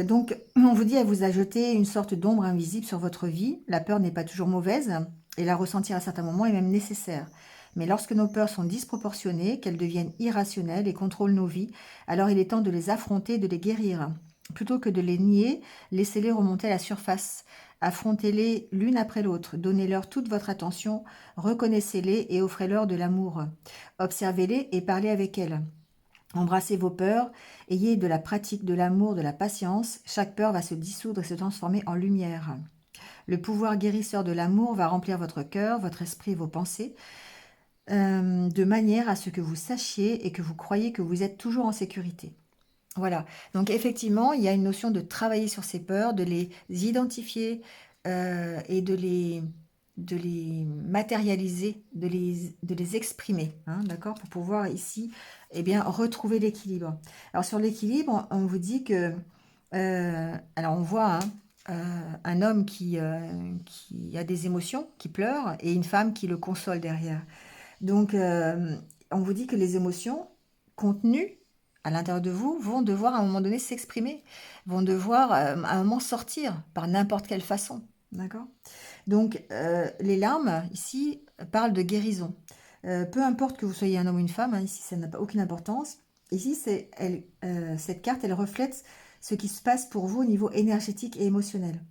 Donc, on vous dit, elle vous a jeté une sorte d'ombre invisible sur votre vie. La peur n'est pas toujours mauvaise et la ressentir à certains moments est même nécessaire. Mais lorsque nos peurs sont disproportionnées, qu'elles deviennent irrationnelles et contrôlent nos vies, alors il est temps de les affronter et de les guérir. Plutôt que de les nier, laissez-les remonter à la surface. Affrontez-les l'une après l'autre. Donnez-leur toute votre attention, reconnaissez-les et offrez-leur de l'amour. Observez-les et parlez avec elles. Embrassez vos peurs, ayez de la pratique, de l'amour, de la patience. Chaque peur va se dissoudre et se transformer en lumière. Le pouvoir guérisseur de l'amour va remplir votre cœur, votre esprit et vos pensées, de manière à ce que vous sachiez et que vous croyez que vous êtes toujours en sécurité. Voilà. Donc effectivement, il y a une notion de travailler sur ces peurs, de les identifier et de les matérialiser, de les exprimer, hein, d'accord, pour pouvoir ici, eh bien, retrouver l'équilibre. Alors sur l'équilibre, on vous dit que, alors on voit, hein, un homme qui a des émotions, qui pleure, et une femme qui le console derrière. Donc, on vous dit que les émotions contenues à l'intérieur de vous vont devoir à un moment donné s'exprimer, vont devoir à un moment sortir par n'importe quelle façon. D'accord? Donc, les larmes, ici, parlent de guérison. Peu importe que vous soyez un homme ou une femme, hein, ici, ça n'a pas aucune importance. Ici, cette carte, elle reflète ce qui se passe pour vous au niveau énergétique et émotionnel,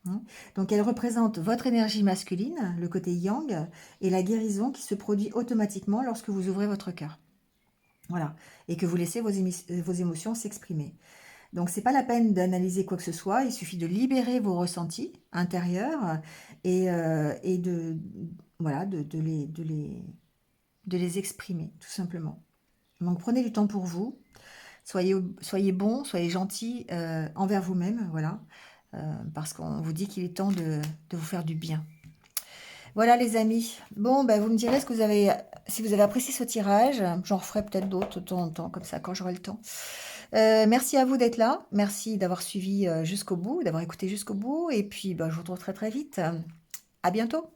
hein. Donc, elle représente votre énergie masculine, le côté yang, et la guérison qui se produit automatiquement lorsque vous ouvrez votre cœur. Voilà. Et que vous laissez vos émotions s'exprimer. Donc, c'est pas la peine d'analyser quoi que ce soit. Il suffit de libérer vos ressentis intérieurs et voilà, de les exprimer, tout simplement. Donc, prenez du temps pour vous. Soyez bon, soyez gentil envers vous-même, voilà. Parce qu'on vous dit qu'il est temps de vous faire du bien. Voilà les amis. Bon, ben, vous me direz ce que vous avez, si vous avez apprécié ce tirage. J'en referai peut-être d'autres de temps en temps, comme ça, quand j'aurai le temps. Merci à vous d'être là. Merci d'avoir suivi jusqu'au bout, d'avoir écouté jusqu'au bout. Et puis, ben, je vous retrouve très très vite. À bientôt.